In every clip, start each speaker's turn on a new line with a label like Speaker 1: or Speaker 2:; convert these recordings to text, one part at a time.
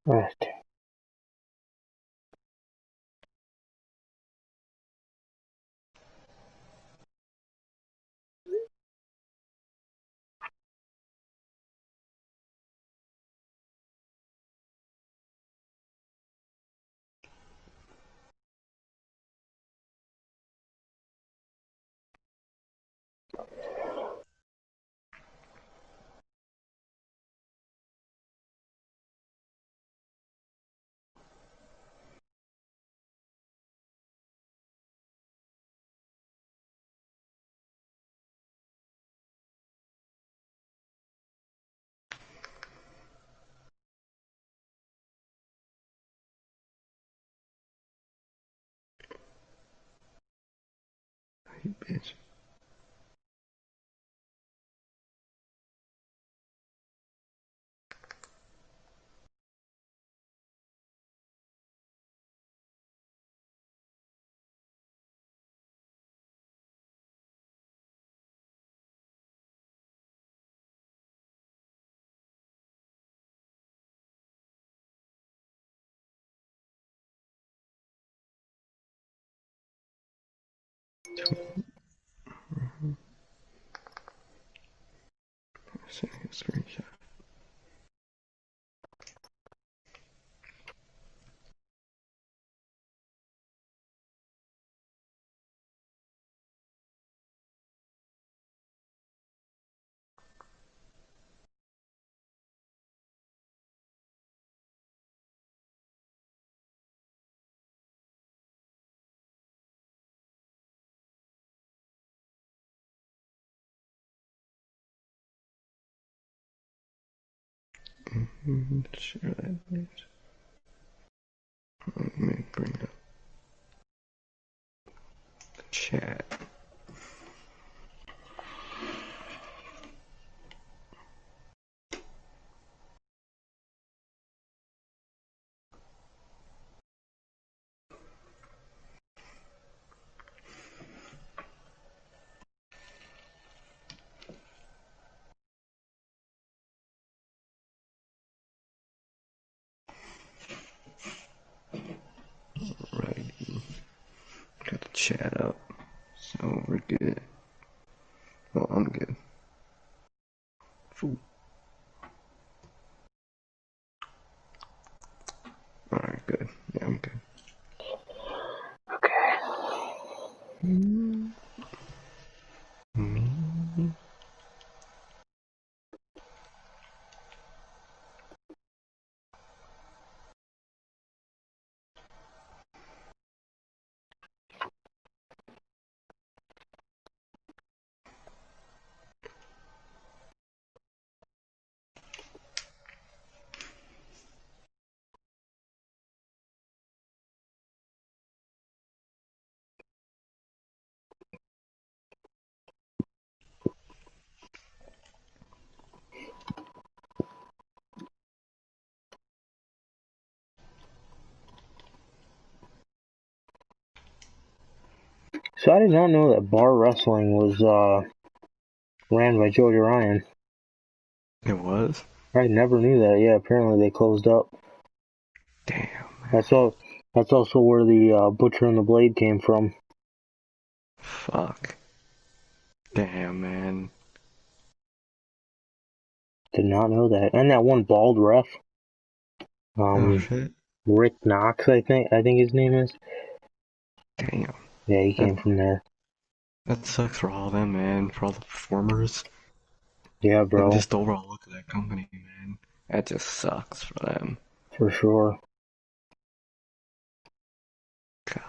Speaker 1: Right.
Speaker 2: You bitch. Sending a screenshot. Share that page. Let me bring up the chat. Right. Got the chat up. So we're good. Well, I'm good. Fool. Alright, good. Yeah, I'm good.
Speaker 1: Okay. So I did not know that bar wrestling was ran by Joey Ryan.
Speaker 2: It was?
Speaker 1: I never knew that. Yeah, apparently they closed up.
Speaker 2: Damn.
Speaker 1: That's all. That's also where the Butcher and the Blade came from.
Speaker 2: Fuck. Damn, man.
Speaker 1: Did not know that. And that one bald ref,
Speaker 2: Oh shit.
Speaker 1: Rick Knox, I think his name is.
Speaker 2: Damn.
Speaker 1: Yeah, he
Speaker 2: That
Speaker 1: came from there.
Speaker 2: that sucks for all them, man. For all the performers.
Speaker 1: Yeah,
Speaker 2: And
Speaker 1: bro,
Speaker 2: just the overall look of that company, man. That just sucks for them.
Speaker 1: for sure.
Speaker 2: God.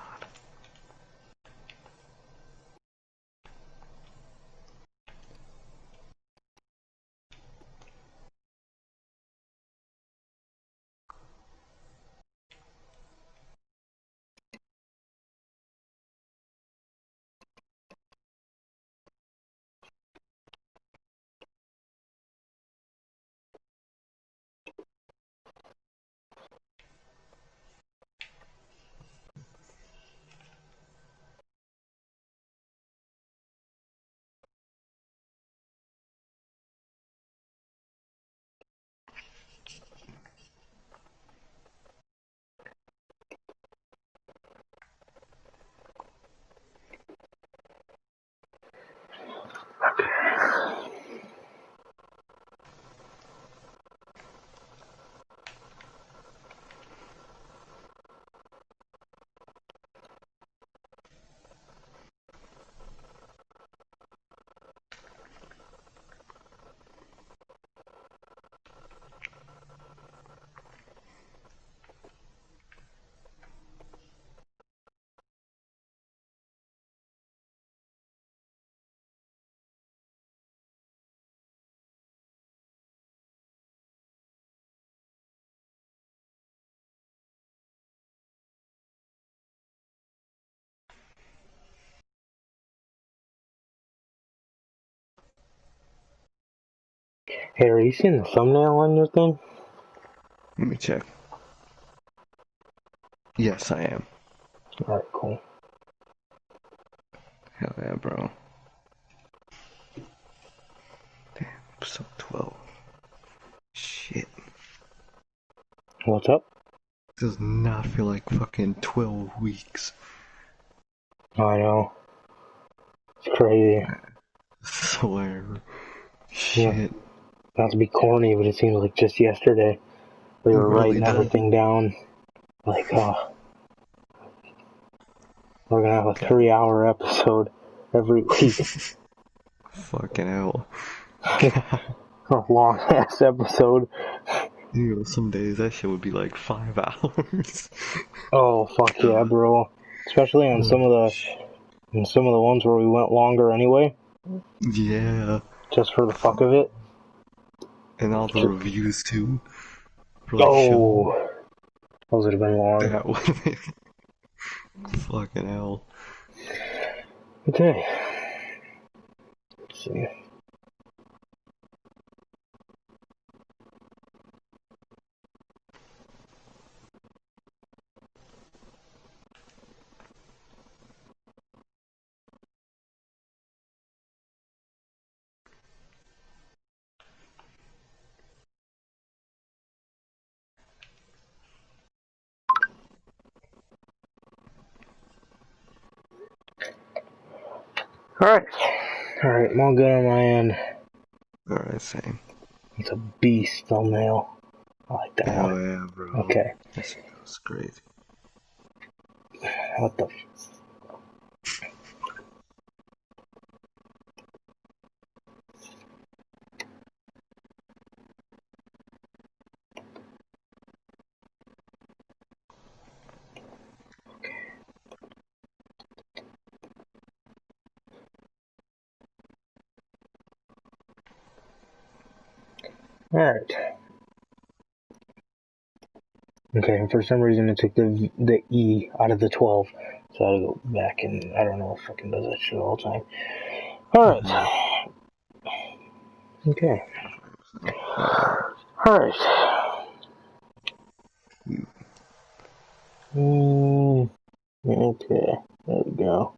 Speaker 1: Hey, are you seeing the thumbnail on your thing?
Speaker 2: Let me check. Yes, I am.
Speaker 1: Alright, cool.
Speaker 2: Hell yeah, bro. Damn, episode 12. Shit.
Speaker 1: What's up?
Speaker 2: Does not feel like fucking 12 weeks.
Speaker 1: I know. It's crazy.
Speaker 2: I swear.
Speaker 1: Yeah.
Speaker 2: Shit.
Speaker 1: Not to be corny, but it seems like just yesterday we
Speaker 2: It
Speaker 1: were
Speaker 2: really
Speaker 1: writing
Speaker 2: does.
Speaker 1: everything down. Like, we're gonna have a
Speaker 2: God.
Speaker 1: 3-hour episode every week.
Speaker 2: Fucking hell.
Speaker 1: A long ass episode.
Speaker 2: You know, some days that shit would be like 5 hours.
Speaker 1: Oh fuck yeah, bro. Especially on some of the ones where we went longer anyway,
Speaker 2: Yeah.
Speaker 1: just for the fuck of it.
Speaker 2: And all the reviews too. For like
Speaker 1: Oh, those would have been long.
Speaker 2: that one. Fucking hell.
Speaker 1: Okay. Let's see. Alright. Alright, I'm all good on my end.
Speaker 2: Alright, same.
Speaker 1: It's a beast thumbnail. I like that
Speaker 2: Hell
Speaker 1: one.
Speaker 2: yeah, bro.
Speaker 1: Okay.
Speaker 2: That shit was crazy.
Speaker 1: What the... Alright. Okay, and for some reason it took the E out of the 12. So I had to go back and I don't know if fucking does that shit all the time. Alright. Okay. Alright. Okay. There we go.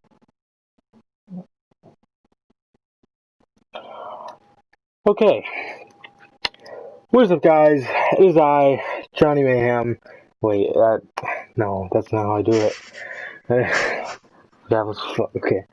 Speaker 1: Okay. What's up, guys? It is I, Johnny Mayhem. Wait, no, that's not how I do it. That was okay.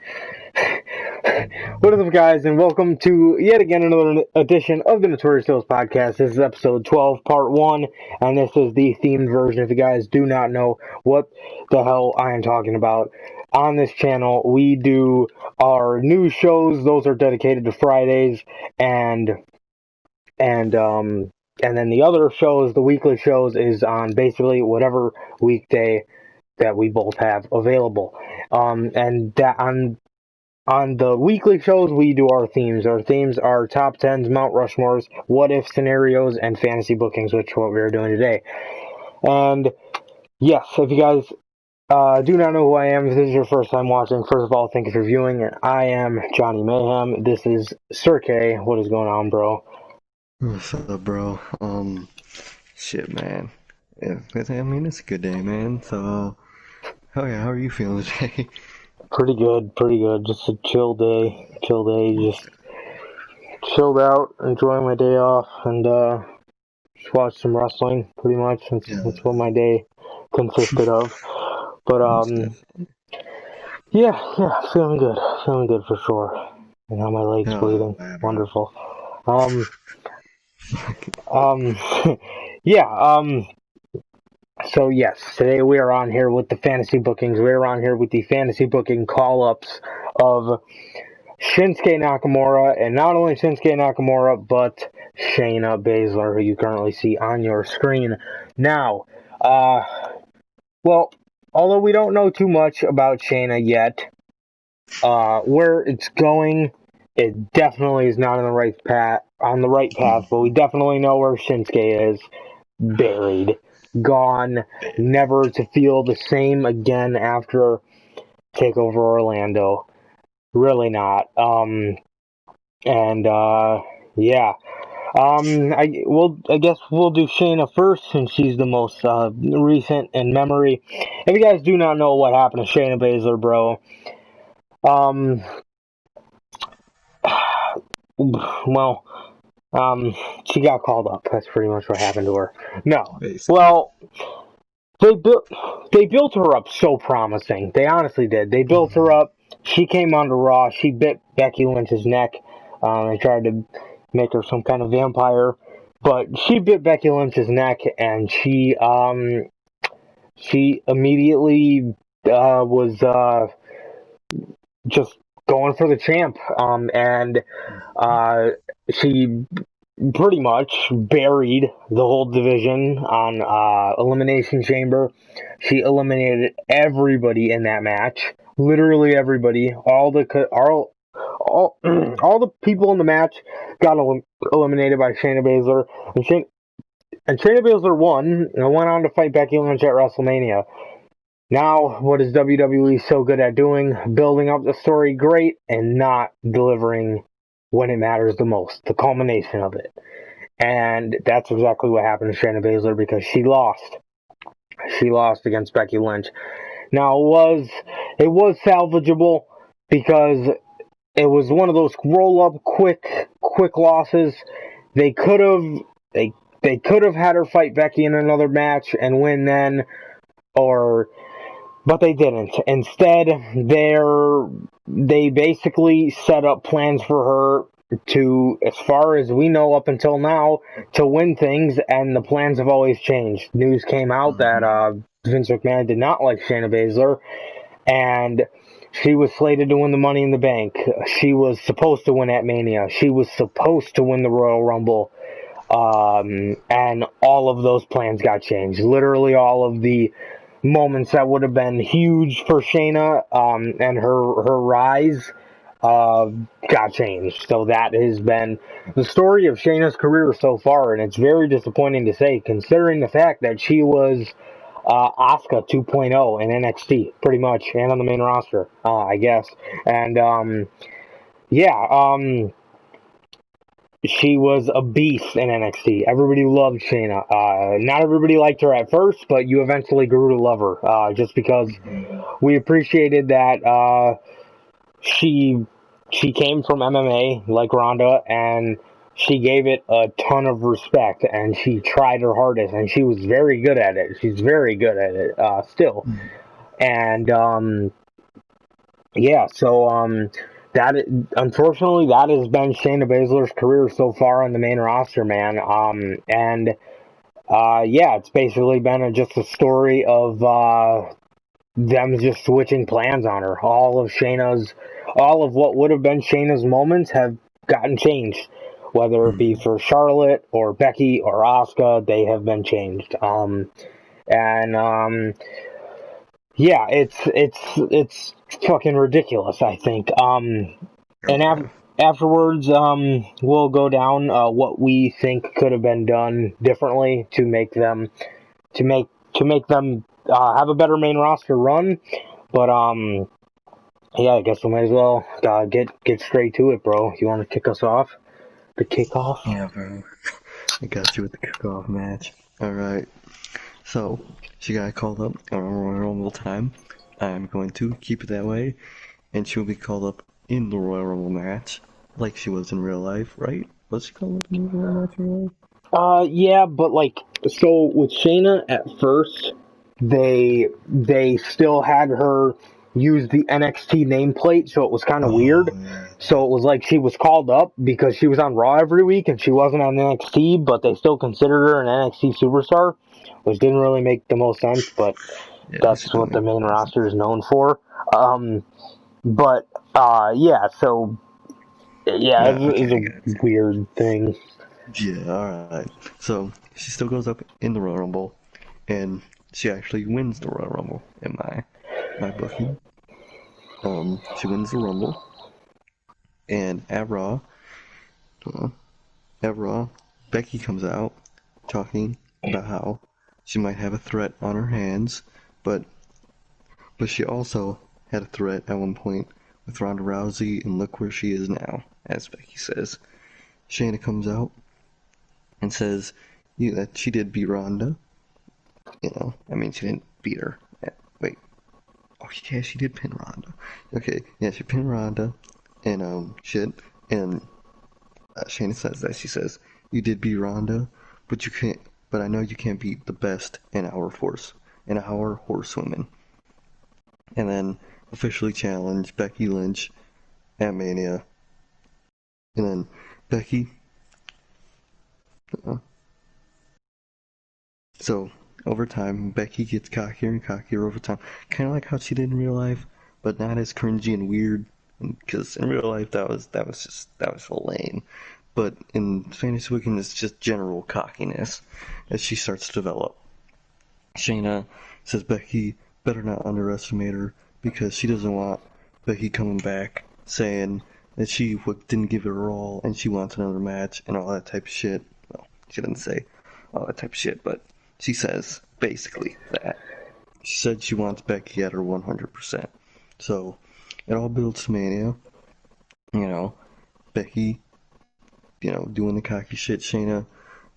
Speaker 1: What is up, guys, and welcome to yet again another edition of the Notorious podcast. This is episode 12, part 1, and this is the themed version. If you guys do not know what the hell I am talking about, on this channel, we do our news shows. Those are dedicated to Fridays, and then the other shows, the weekly shows, is on basically whatever weekday that we both have available. And that on the weekly shows, we do our themes. Our themes are top 10s, Mount Rushmores, what if scenarios, and fantasy bookings, which is what we are doing today. And yes, if you guys do not know who I am, if this is your first time watching, first of all, thank you for viewing. I am Johnny Mayhem. This is Sir K. What is going on, bro?
Speaker 2: What's up, bro? Shit, man. Yeah, I mean, it's a good day, man. So, hell yeah, how are you feeling today?
Speaker 1: Pretty good. Just a chill day. Just chilled out, enjoying my day off, and just watched some wrestling. Pretty much, that's what my day consisted of. But yeah, feeling good for sure. And now my legs bleeding. Wonderful. Yeah. So yes, today we are on here with the fantasy bookings. We're on here with the fantasy booking call-ups of Shinsuke Nakamura, and not only Shinsuke Nakamura, but Shayna Baszler, who you currently see on your screen. Now, well, although we don't know too much about Shayna yet, where it's going, it definitely is not on the right path, but we definitely know where Shinsuke is. Buried. Gone. Never to feel the same again after TakeOver Orlando. Really not. Yeah. I guess we'll do Shayna first since she's the most recent in memory. If you guys do not know what happened to Shayna Baszler, bro, um, well, she got called up. That's pretty much what happened to her. No,
Speaker 2: Basically.
Speaker 1: well, they built her up so promising. They honestly did. They built her up. She came onto Raw. She bit Becky Lynch's neck. They tried to make her some kind of vampire, but she bit Becky Lynch's neck, and she immediately was just going for the champ. And she pretty much buried the whole division on Elimination Chamber. She eliminated everybody in that match. Literally everybody. All all the people in the match got eliminated by Shayna Baszler. And Shayna Baszler won and went on to fight Becky Lynch at WrestleMania. Now, what is WWE so good at doing? Building up the story great and not delivering when it matters the most. The culmination of it. And that's exactly what happened to Shayna Baszler because she lost. She lost against Becky Lynch. Now, it was salvageable because it was one of those roll-up, quick losses. They could have they could have had her fight Becky in another match and win then, but they didn't. Instead, they basically set up plans for her to, as far as we know up until now, to win things, and the plans have always changed. News came out that Vince McMahon did not like Shayna Baszler, and she was slated to win the Money in the Bank. She was supposed to win at Mania. She was supposed to win the Royal Rumble. And all of those plans got changed. Literally all of the moments that would have been huge for Shayna and her rise got changed. So that has been the story of Shayna's career so far, and it's very disappointing to say, considering the fact that she was Asuka 2.0 in NXT, pretty much, and on the main roster, I guess. And she was a beast in NXT. Everybody loved Shayna. Not everybody liked her at first, but you eventually grew to love her, just because we appreciated that she came from MMA like Rhonda, and she gave it a ton of respect, and she tried her hardest, and she was very good at it. She's very good at it still. And that unfortunately that has been Shayna Baszler's career so far on the main roster, man. It's basically been just a story of them just switching plans on her. All of what would have been Shayna's moments have gotten changed, whether it be for Charlotte or Becky or Asuka. They have been changed. It's fucking ridiculous, I think. Afterwards, we'll go down what we think could have been done differently to make them have a better main roster run. But I guess we might as well get straight to it, bro. You want to kick us off? The kickoff?
Speaker 2: Yeah, bro. I got you with the kickoff match. Alright. So, she got called up around Royal Rumble time. I'm going to keep it that way. And she'll be called up in the Royal Rumble match, like she was in real life, right? Was she called up in the Royal match in real life?
Speaker 1: Yeah, but so with Shayna at first, they still had her use the NXT nameplate, so it was kind of weird.
Speaker 2: Yeah.
Speaker 1: So it was like she was called up because she was on Raw every week and she wasn't on NXT, but they still considered her an NXT superstar, which didn't really make the most sense, but that's what the main roster is known for. It's a weird thing.
Speaker 2: Yeah, alright. So, she still goes up in the Royal Rumble, and she actually wins the Royal Rumble in my booking. She wins the Rumble, and at Raw, Becky comes out talking about how she might have a threat on her hands, but she also had a threat at one point with Ronda Rousey, and look where she is now, as Becky says. Shayna comes out, and says that she did beat Rhonda. I mean, she didn't beat her. Wait. Oh, yeah, she did pin Rhonda. Okay, yeah, she pinned Rhonda, and, shit. And Shayna says that. She says, you did beat Rhonda, but you can't, but I know you can't beat the best in our horsewomen. And then officially challenged Becky Lynch at Mania. And then Becky, so over time, Becky gets cockier and cockier over time. Kind of like how she did in real life, but not as cringy and weird. Because in real life, that was so lame. But in Fantasy Weekend, it's just general cockiness as she starts to develop. Shayna says Becky better not underestimate her because she doesn't want Becky coming back saying that she didn't give it her all and she wants another match and all that type of shit. Well, she didn't say all that type of shit, but she says basically that. She said she wants Becky at her 100%. So it all builds to Mania. Becky, doing the cocky shit. Shayna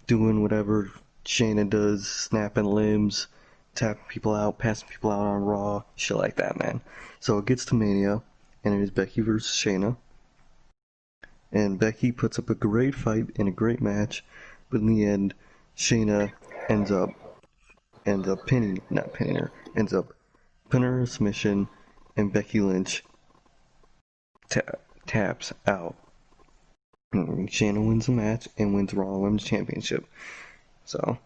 Speaker 2: doing whatever Shayna does, snapping limbs, tapping people out, passing people out on Raw, shit like that, man. So it gets to Mania, and it is Becky versus Shayna. And Becky puts up a great fight and a great match, but in the end, Shayna ends up pinning her a submission, and Becky Lynch taps out. Shayna wins the match and wins the Raw Women's Championship. So,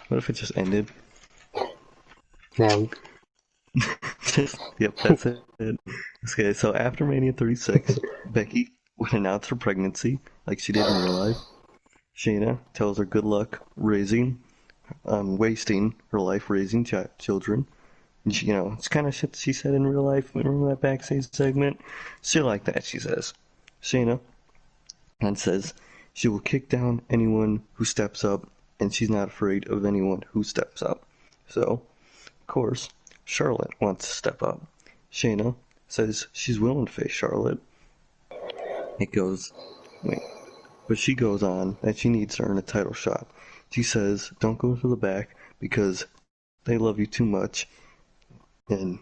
Speaker 2: what if it just ended?
Speaker 1: Now,
Speaker 2: Yep, that's it. Okay, so after Mania 36, Becky would announce her pregnancy, like she did in real life. Shayna tells her good luck wasting her life raising children. And she, it's kind of shit she said in real life. Remember that backstage segment? Shit like that, she says. Shayna and says she will kick down anyone who steps up, and she's not afraid of anyone who steps up. So, of course, Charlotte wants to step up. Shayna says she's willing to face Charlotte. But she goes on that she needs to earn a title shot. She says, don't go to the back because they love you too much. And,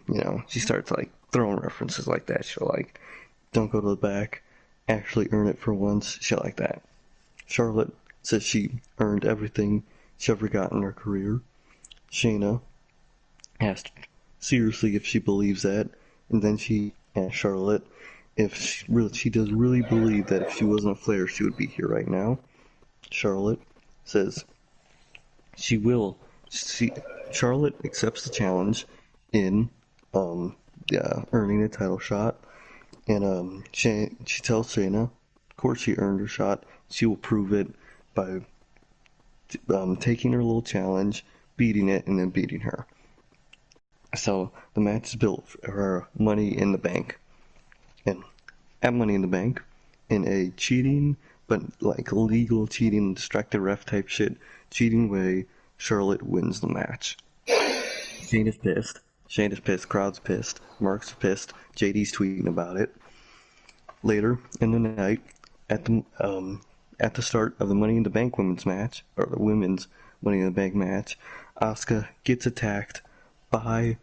Speaker 2: she starts like throwing references like that. She'll like, don't go to the back, actually earn it for once, shit like that. Charlotte says she earned everything she ever got in her career. Shayna asked seriously if she believes that, and then she asked Charlotte if she does really believe that if she wasn't a Flair, she would be here right now. Charlotte says she will. Charlotte accepts the challenge in earning a title shot, and she tells Shayna, of course she earned her shot. She will prove it by taking her little challenge, beating it, and then beating her. So the match is built for Money in the Bank. And at Money in the Bank, in a cheating, but like legal cheating, distracted ref type shit, cheating way, Charlotte wins the match. Shayna's pissed. Shayna's pissed. Crowd's pissed. Mark's pissed. JD's tweeting about it. Later in the night, at the start of the Money in the Bank women's match, or the women's Money in the Bank match, Asuka gets attacked by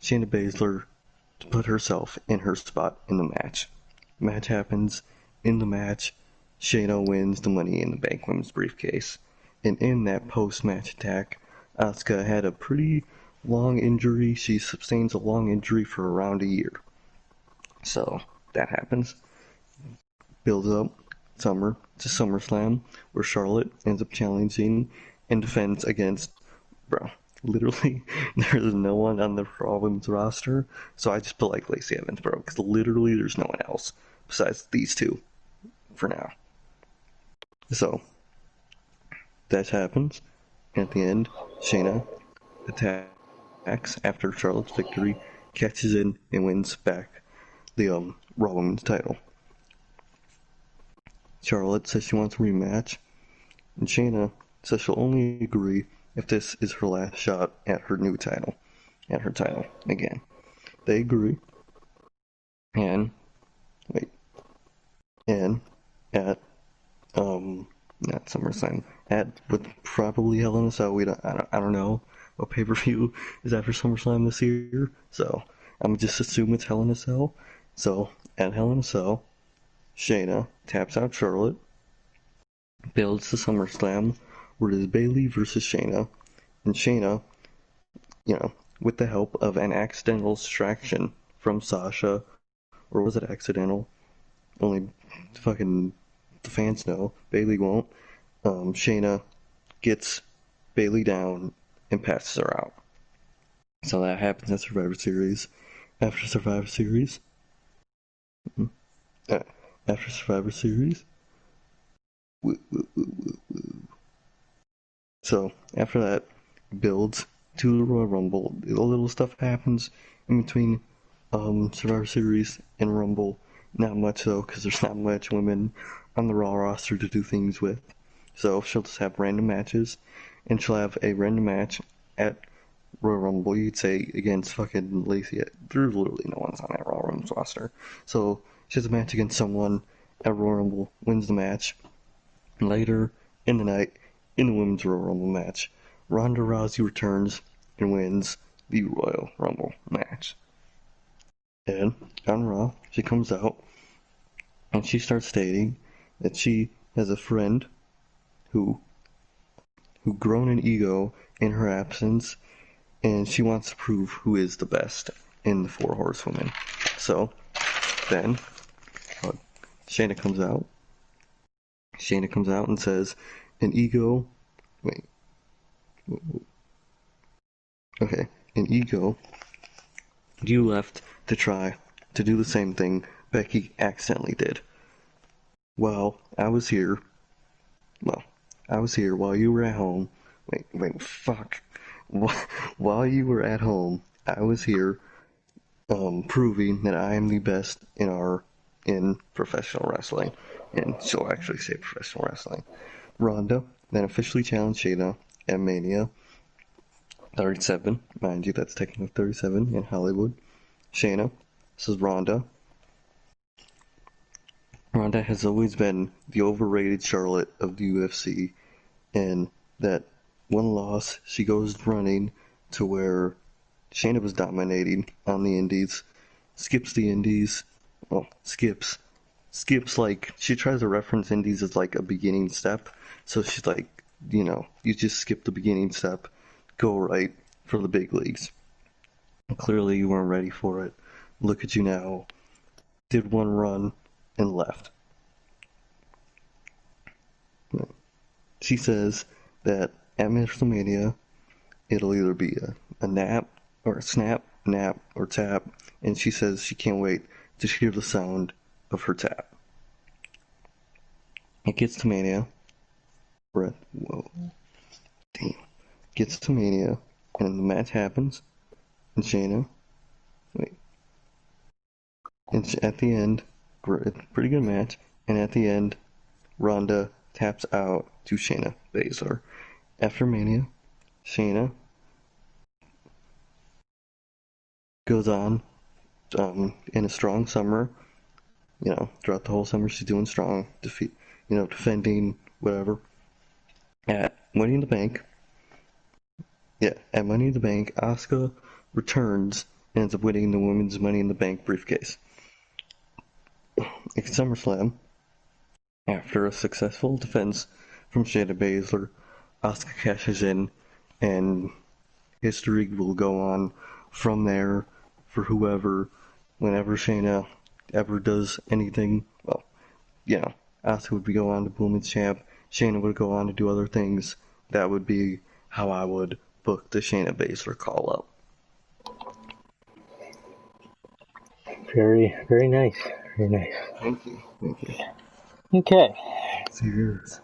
Speaker 2: Shayna Baszler to put herself in her spot in the match. Match happens. In the match, Shayna wins the Money in the Bank women's briefcase. And in that post-match attack, Asuka had a pretty long injury. She sustains a long injury for around a year. So, that happens. Builds up to SummerSlam, where Charlotte ends up challenging and defends against, literally, there's no one on the Raw Women's roster, so I just put like Lacey Evans, because literally there's no one else besides these two for now. So, that happens. At the end, Shayna attacks after Charlotte's victory, catches in, and wins back the Raw Women's title. Charlotte says she wants a rematch, and Shayna says she'll only agree if this is her last shot at her new title. At her title, again. They agree. And at not SummerSlam, with probably Hell in a Cell. I don't know what pay-per-view is after SummerSlam this year, so I'm just assume it's Hell in a Cell. So at Hell in a Cell, Shayna taps out Charlotte, builds to SummerSlam, where it is Bayley versus Shayna, and Shayna, with the help of an accidental distraction from Sasha, or was it accidental? Only fucking the fans know. Bayley won't. Shayna gets Bayley down and passes her out. So that happens at Survivor Series. After Survivor Series, after Survivor Series, so after that, builds to the Royal Rumble. A little stuff happens in between Survivor Series and Rumble. Not much though, because there's not much women on the Raw roster to do things with. So she'll just have random matches, and she'll have a random match at Royal Rumble, you'd say, against fucking Lacey. There's literally no one's on that Royal Rumble roster. So she has a match against someone at Royal Rumble, wins the match. Later in the night, in the Women's Royal Rumble match, Ronda Rousey returns and wins the Royal Rumble match. And on Raw, she comes out and she starts stating that she has a friend who grown an ego in her absence, and she wants to prove who is the best in the Four Horsewomen. So then Shayna comes out. Shayna comes out and says, an ego you left to try to do the same thing Becky accidentally did. While I was here while you were at home. While you were at home, I was here proving that I am the best in professional wrestling. And she'll actually say professional wrestling. Rhonda then officially challenged Shayna at Mania 37. Mind you, that's technically 37 in Hollywood. Shayna, this is Rhonda. Rhonda has always been the overrated Charlotte of the UFC, and that one loss, she goes running to where Shayna was dominating on the Indies, skips the Indies, skips like, she tries to reference Indies as like a beginning step, so she's like, you just skip the beginning step, go right for the big leagues. Clearly you weren't ready for it. Look at you now. Did one run and left. She says that at Wrestlemania, it'll either be a nap, or a snap, nap, or tap, and she says she can't wait to hear the sound of her tap. It gets to Mania. Gets to Mania, and the match happens, and Shayna, and at the end, pretty good match, and at the end, Rhonda taps out to Shayna Baszler. After Mania, Shayna goes on in a strong summer. Throughout the whole summer she's doing strong, defending whatever. At Money in the Bank, Asuka returns and ends up winning the women's Money in the Bank briefcase. At SummerSlam, after a successful defense from Shayna Baszler, Asuka cashes in, and history will go on from there for whoever, whenever Shayna ever does anything. Asuka would go on to Women's Champ, Shayna would go on to do other things. That would be how I would book the Shayna Baszler call up.
Speaker 1: Very, very nice. Very nice.
Speaker 2: Thank you.
Speaker 1: Okay.
Speaker 2: Cheers.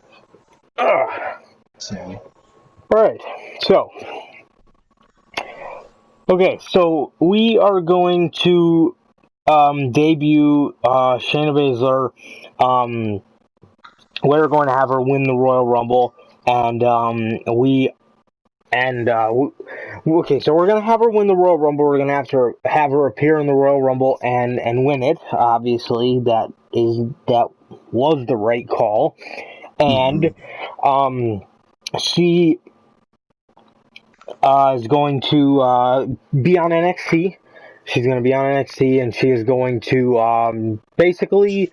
Speaker 1: Alright, so we are going to debut Shayna Baszler. We're going to have her win the Royal Rumble, and okay, so we're going to have her win the Royal Rumble. We're going to have her appear in the Royal Rumble and win it. Obviously, that was the right call. and she is going to be on NXT. She's going to be on NXT, and she is going to basically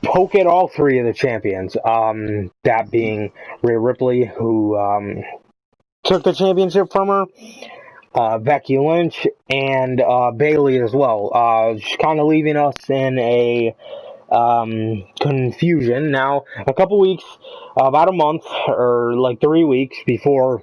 Speaker 1: poke at all three of the champions. That being Rhea Ripley, who took the championship from her, Becky Lynch, and Bayley as well. She's kind of leaving us in a confusion. Now, a couple weeks, about a month, or like 3 weeks before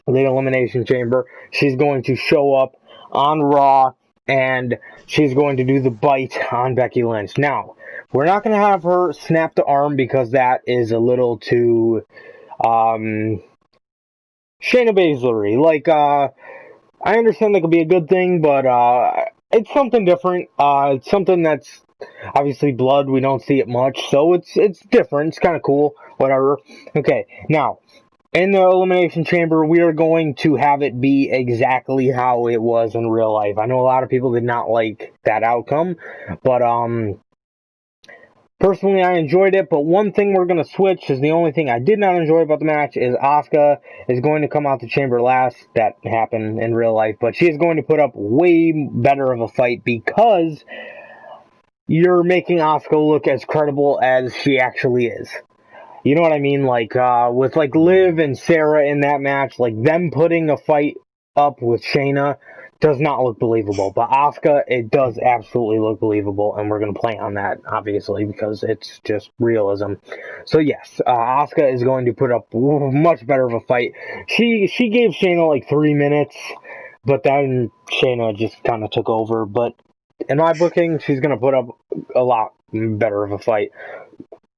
Speaker 1: the Elimination Chamber, she's going to show up on Raw, and she's going to do the bite on Becky Lynch. Now, we're not going to have her snap the arm because that is a little too Shayna Baszler-y. Like, I understand that could be a good thing, but it's something different. It's something that's obviously blood. We don't see it much, so it's different. It's kind of cool. Whatever. Okay, now in the Elimination Chamber, we are going to have it be exactly how it was in real life. I know a lot of people did not like that outcome, but personally, I enjoyed it, but one thing we're going to switch is the only thing I did not enjoy about the match is Asuka is going to come out the chamber last. That happened in real life, but she is going to put up way better of a fight because you're making Asuka look as credible as she actually is. You know what I mean? Like, with like Liv and Sarah in that match, like them putting a fight up with Shayna does not look believable. But Asuka, it does absolutely look believable, and we're going to play on that, obviously, because it's just realism. So yes, Asuka is going to put up much better of a fight. She gave Shayna like 3 minutes, but then Shayna just kind of took over. But in my booking, she's going to put up a lot better of a fight.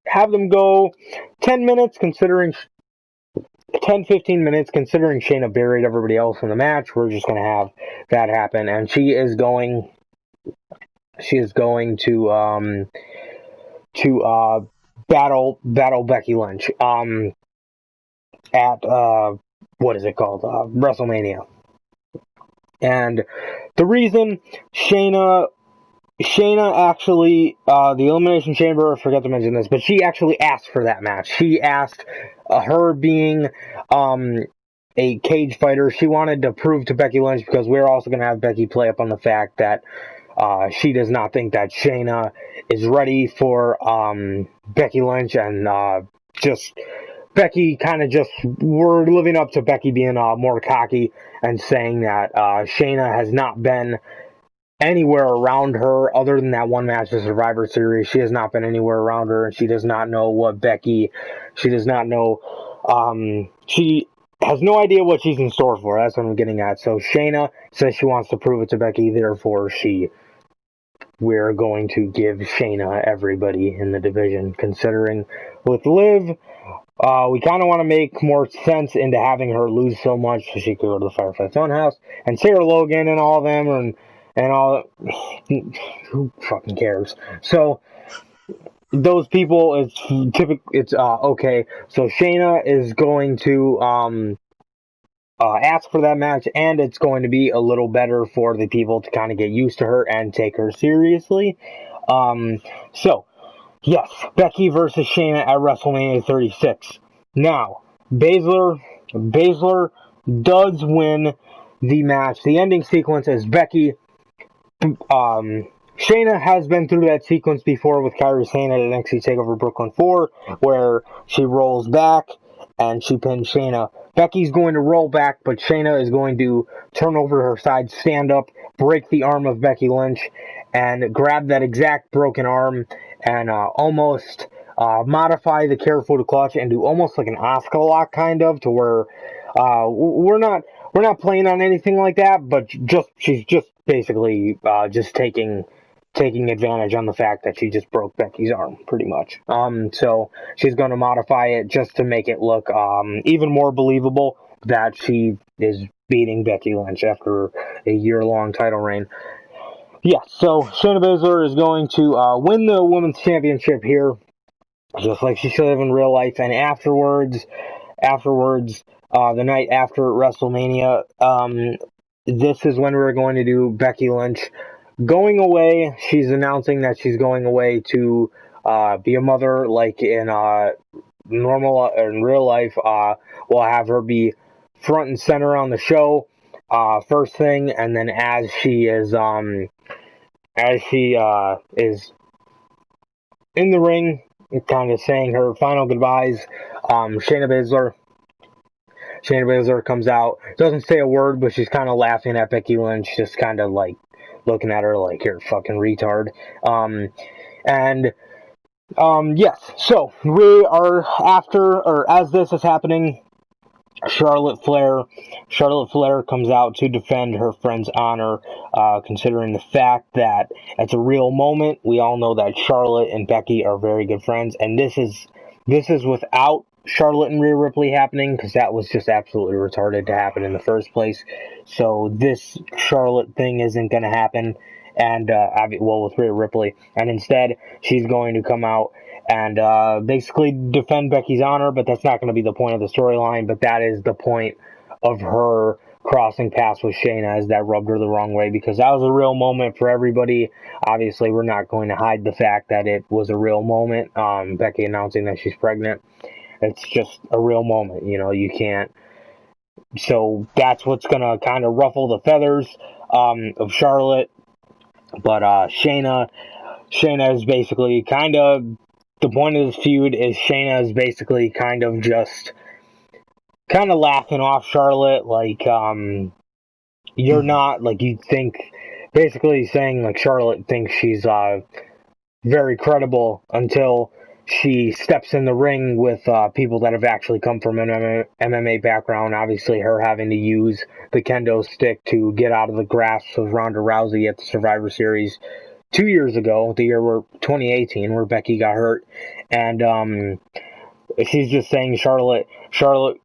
Speaker 1: Have them go 10 minutes, considering 10-15 minutes, considering Shayna buried everybody else in the match. We're just going to have that happen, and she is going to battle Becky Lynch at what is it called, WrestleMania. And the reason Shayna actually, the Elimination Chamber, I forgot to mention this, but she actually asked for that match. She asked, her being a cage fighter, she wanted to prove to Becky Lynch, because we're also going to have Becky play up on the fact that she does not think that Shayna is ready for Becky Lynch, and just Becky kind of just, we're living up to Becky being more cocky and saying that Shayna has not been anywhere around her other than that one match, the Survivor Series. She has not been anywhere around her, and she does not know what she does not know, she has no idea what she's in store for. That's what I'm getting at. So Shayna says she wants to prove it to Becky, therefore we're going to give Shayna everybody in the division. Considering with Liv, we kind of want to make more sense into having her lose so much so she could go to the Firefly Funhouse, and Sarah Logan and all them, and all, who fucking cares? So those people, it's okay. So Shayna is going to ask for that match, and it's going to be a little better for the people to kind of get used to her and take her seriously. So yes, Becky versus Shayna at WrestleMania 36. Now, Baszler does win the match. The ending sequence is Becky. Shayna has been through that sequence before with Kairi Sane at NXT TakeOver Brooklyn 4, where she rolls back and she pins Shayna. Becky's going to roll back, but Shayna is going to turn over her side, stand up, break the arm of Becky Lynch, and grab that exact broken arm and almost modify the careful to clutch and do almost like an Asuka lock, kind of, to where we're not playing on anything like that, but she's just basically just taking advantage on the fact that she just broke Becky's arm, pretty much. So she's going to modify it just to make it look even more believable that she is beating Becky Lynch after a year-long title reign. Yeah, so Shayna Baszler is going to win the Women's Championship here, just like she should have in real life. And afterwards, the night after WrestleMania, this is when we're going to do Becky Lynch going away. She's announcing that she's going away to be a mother like in normal in real life. We'll have her be front and center on the show first thing, and then as she is in the ring, kind of saying her final goodbyes. Shayna Baszler comes out, doesn't say a word, but she's kind of laughing at Becky Lynch, just kind of like looking at her like, you're a fucking retard. Yes, so we are as this is happening, Charlotte Flair comes out to defend her friend's honor, considering the fact that it's a real moment. We all know that Charlotte and Becky are very good friends, and this is without Charlotte and Rhea Ripley happening, because that was just absolutely retarded to happen in the first place. So this Charlotte thing isn't going to happen, and with Rhea Ripley, and instead she's going to come out and basically defend Becky's honor, but that's not going to be the point of the storyline. But that is the point of her crossing paths with Shayna, as that rubbed her the wrong way, because that was a real moment for everybody. Obviously, we're not going to hide the fact that it was a real moment. Becky announcing that she's pregnant. It's just a real moment, you can't. So that's what's going to kind of ruffle the feathers of Charlotte. But Shayna is basically kind of, the point of this feud is Shayna is basically kind of laughing off Charlotte, like, you're not, like, you think, basically saying, like, Charlotte thinks she's very credible until she steps in the ring with people that have actually come from an MMA background. Obviously, her having to use the kendo stick to get out of the grasp of Ronda Rousey at the Survivor Series 2 years ago, the year 2018, where Becky got hurt. And she's just saying Charlotte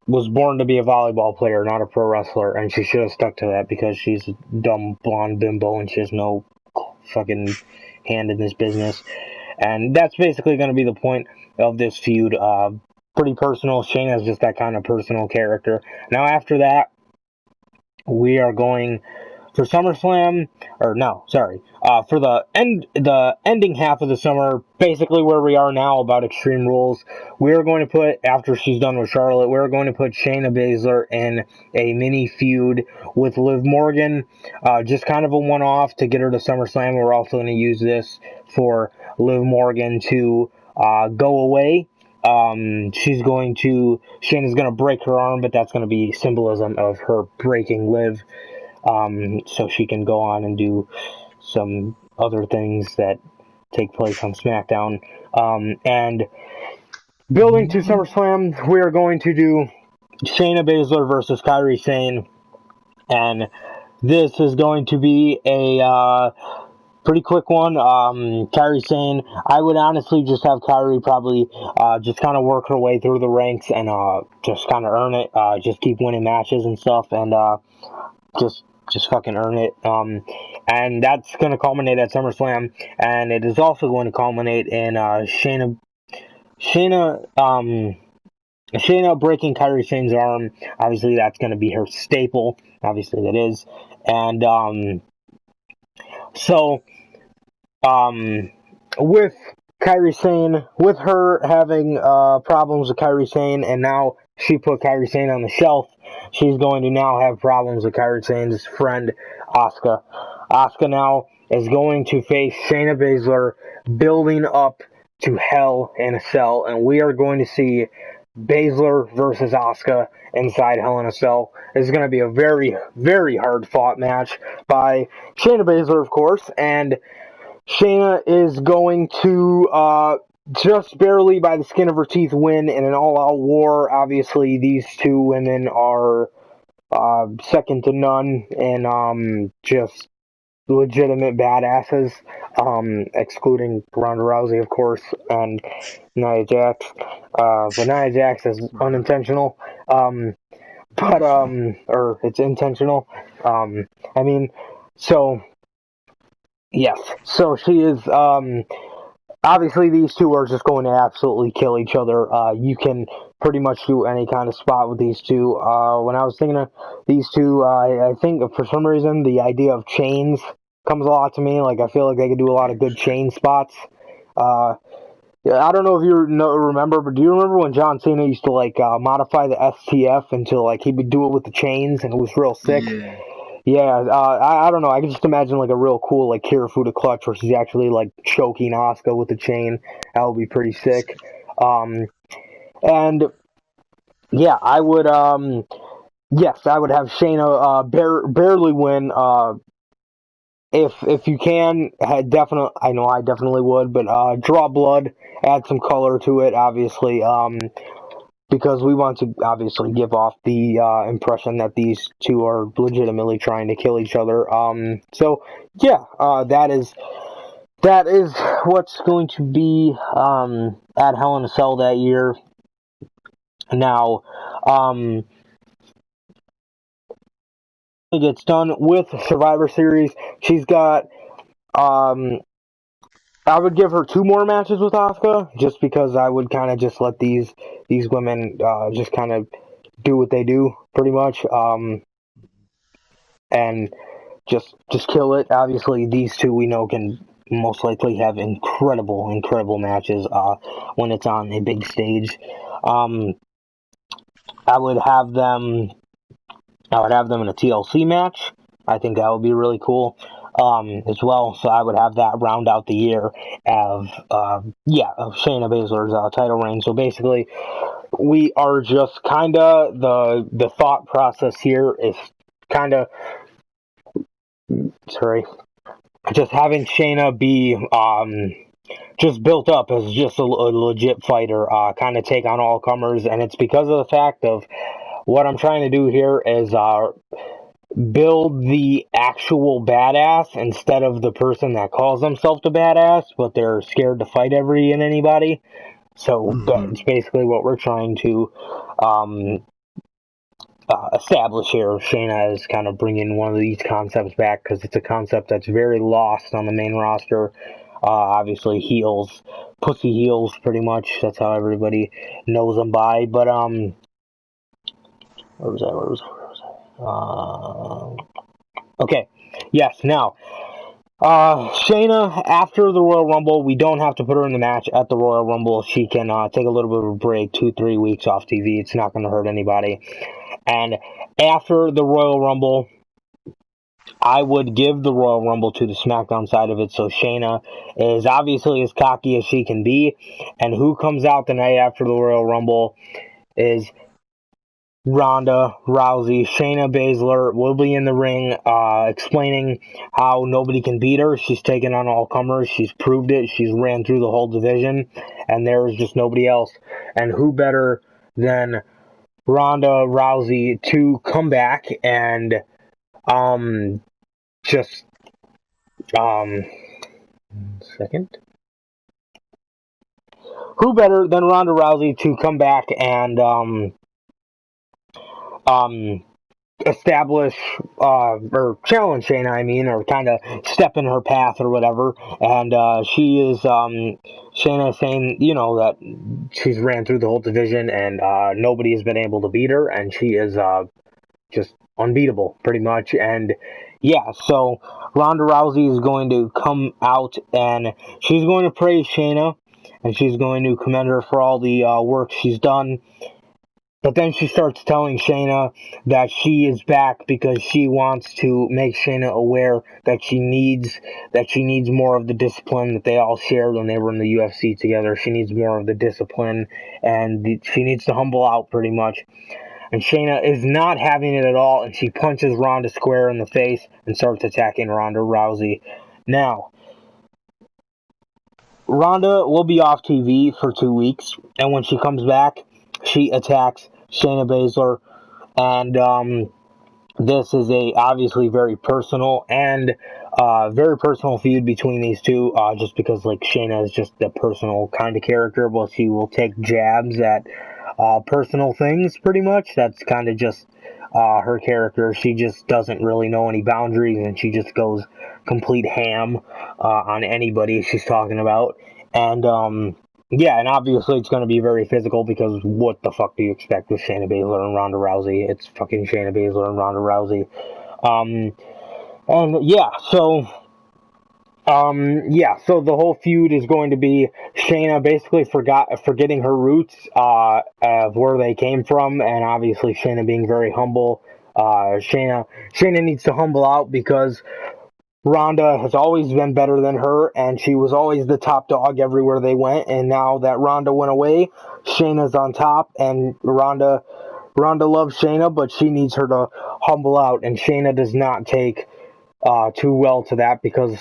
Speaker 1: was born to be a volleyball player, not a pro wrestler, and she should have stuck to that, because she's a dumb blonde bimbo and she has no fucking hand in this business. And that's basically going to be the point of this feud. Pretty personal. Shayna's just that kind of personal character. Now after that, we are going for SummerSlam, for the ending half of the summer, basically where we are now about Extreme Rules. We are going to put, after she's done with Charlotte, we're going to put Shayna Baszler in a mini feud with Liv Morgan, just kind of a one-off to get her to SummerSlam. We're also going to use this for Liv Morgan to go away. Shayna's going to break her arm, but that's going to be symbolism of her breaking Liv. So she can go on and do some other things that take place on SmackDown. And building to SummerSlam, we are going to do Shayna Baszler versus Kairi Sane. And this is going to be a pretty quick one. Kairi Sane, I would honestly just have Kairi probably just kind of work her way through the ranks and just kind of earn it. Just keep winning matches and stuff, and just fucking earn it. And that's going to culminate at SummerSlam, and it is also going to culminate in Shayna breaking Kairi Sane's arm. Obviously, that's going to be her staple. Obviously, that is. And with Kairi Sane, with her having problems with Kairi Sane, and now she put Kairi Sane on the shelf, she's going to now have problems with Kairi Sane's friend, Asuka. Asuka now is going to face Shayna Baszler, building up to Hell in a Cell, and we are going to see Baszler versus Asuka inside Hell in a Cell. This is going to be a very, very hard fought match by Shayna Baszler, of course, and Shayna is going to just barely by the skin of her teeth win in an all-out war. Obviously, these two women are second to none and just legitimate badasses, excluding Ronda Rousey, of course, and Nia Jax. But Nia Jax is unintentional, or it's intentional. Yes. So she is, obviously these two are just going to absolutely kill each other. You can pretty much do any kind of spot with these two. When I was thinking of these two, I think for some reason the idea of chains comes a lot to me. Like, I feel like they could do a lot of good chain spots. Yeah, I don't know if you remember, but do you remember when John Cena used to like modify the STF into like he would do it with the chains and it was real sick?
Speaker 2: Yeah.
Speaker 1: Yeah, I don't know. I can just imagine like a real cool like Kirifuda clutch where she's actually like choking Asuka with the chain. That would be pretty sick. And yeah, I would yes, I would have Shayna barely win. If you can, definitely. I know I definitely would, but draw blood, add some color to it, obviously. Because we want to obviously give off the impression that these two are legitimately trying to kill each other. So yeah, that is what's going to be at Hell in a Cell that year. Now, it gets done with Survivor Series. She's got I would give her 2 more matches with Asuka, just because I would kind of just let these women just kind of do what they do, pretty much, and just kill it. Obviously, these two we know can most likely have incredible matches when it's on a big stage. Um, I would have them. I would have them in a TLC match. I think that would be really cool as well. So I would have that round out the year of of Shayna Baszler's title reign. So basically, we are just kind of the thought process here is kind of sorry, just having Shayna be just built up as just a legit fighter, kind of take on all comers, and it's because of the fact of what I'm trying to do here is build the actual badass instead of the person that calls themselves the badass, but they're scared to fight every and anybody. So it's basically what we're trying to establish here. Shayna is kind of bringing one of these concepts back because it's a concept that's very lost on the main roster. Obviously, heels, pussy heels, pretty much. That's how everybody knows them by. But where was I? Okay, yes. Now, Shayna, after the Royal Rumble, we don't have to put her in the match at the Royal Rumble. She can take a little bit of a break, 2-3 weeks off TV. It's not going to hurt anybody. And after the Royal Rumble, I would give the Royal Rumble to the SmackDown side of it, so Shayna is obviously as cocky as she can be. And who comes out the night after the Royal Rumble is Rhonda, Rousey. Shayna Baszler will be in the ring explaining how nobody can beat her. She's taken on all comers. She's proved it. She's ran through the whole division, and there is just nobody else. And who better than Ronda Rousey to come back and just second. Who better than Ronda Rousey to come back and establish or challenge Shayna, I mean, or kind of step in her path or whatever. And she is Shayna saying, you know, that she's ran through the whole division and nobody has been able to beat her, and she is just unbeatable, pretty much. And yeah, so Ronda Rousey is going to come out and she's going to praise Shayna, and she's going to commend her for all the work she's done. But then she starts telling Shayna that she is back because she wants to make Shayna aware that she needs more of the discipline that they all shared when they were in the UFC together. She needs more of the discipline, and she needs to humble out, pretty much. And Shayna is not having it at all, and she punches Ronda square in the face and starts attacking Ronda Rousey. Now, Ronda will be off TV for 2 weeks, and when she comes back, she attacks Shayna Baszler, and this is a obviously very personal feud between these two, just because like Shayna is just a personal kind of character, but she will take jabs at personal things, pretty much. That's kind of just her character. She just doesn't really know any boundaries, and she just goes complete ham on anybody she's talking about. And yeah, and obviously it's going to be very physical because what the fuck do you expect with Shayna Baszler and Ronda Rousey? It's fucking Shayna Baszler and Ronda Rousey. And yeah, so Yeah, so the whole feud is going to be Shayna basically forgetting her roots, of where they came from, and obviously Shayna being very humble. Shayna needs to humble out because Rhonda has always been better than her, and she was always the top dog everywhere they went, and now that Rhonda went away, Shayna's on top, and Rhonda loves Shayna, but she needs her to humble out, and Shayna does not take too well to that because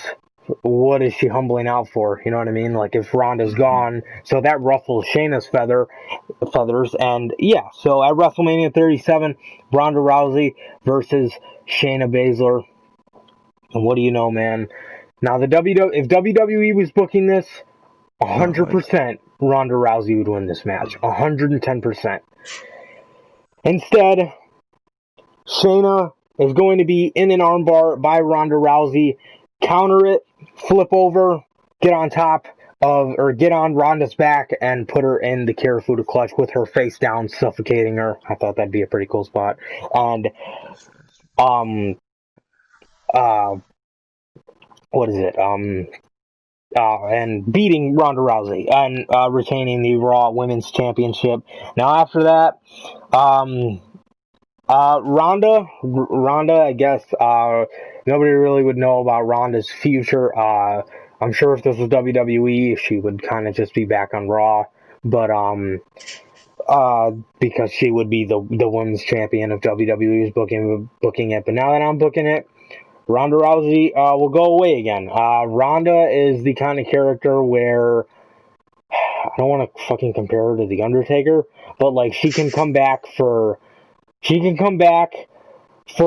Speaker 1: what is she humbling out for? You know what I mean? Like if Ronda's gone, so that ruffles Shayna's feathers. And yeah, so at WrestleMania 37, Ronda Rousey versus Shayna Baszler. And what do you know, man? Now if WWE was booking this,
Speaker 2: Oh my God.
Speaker 1: 100% Ronda Rousey would win this match, 110%. Instead, Shayna is going to be in an armbar by Ronda Rousey, counter it, flip over, get on top or get on Ronda's back and put her in the Kirifuda clutch with her face down, suffocating her. I thought that'd be a pretty cool spot. And um uh what is it? And beating Ronda Rousey and retaining the Raw Women's Championship. Now after that, Rhonda, I guess, nobody really would know about Rhonda's future. I'm sure if this was WWE, she would kind of just be back on Raw, but, because she would be the women's champion if WWE was booking it. But now that I'm booking it, Ronda Rousey, will go away again. Ronda is the kind of character where, I don't want to fucking compare her to The Undertaker, but, like, she can come back for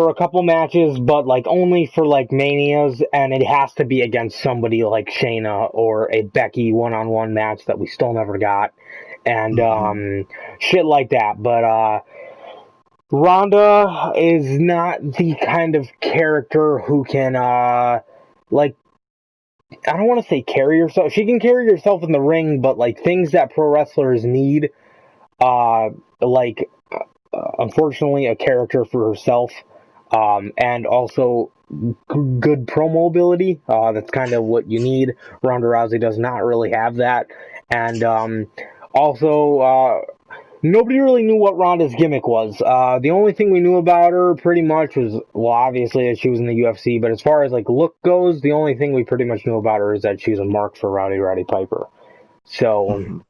Speaker 1: a couple matches, but like only for like manias, and it has to be against somebody like Shayna or a Becky one-on-one match that we still never got, and shit like that. But Ronda is not the kind of character who can like, I don't want to say carry herself. She can carry herself in the ring, but like things that pro wrestlers need, like unfortunately a character for herself, and also good promo ability. That's kind of what you need. Ronda Rousey does not really have that, and also nobody really knew what Ronda's gimmick was. The only thing we knew about her pretty much was, well, obviously that she was in the UFC, but as far as like look goes, the only thing we pretty much knew about her is that she's a mark for Roddy Piper. So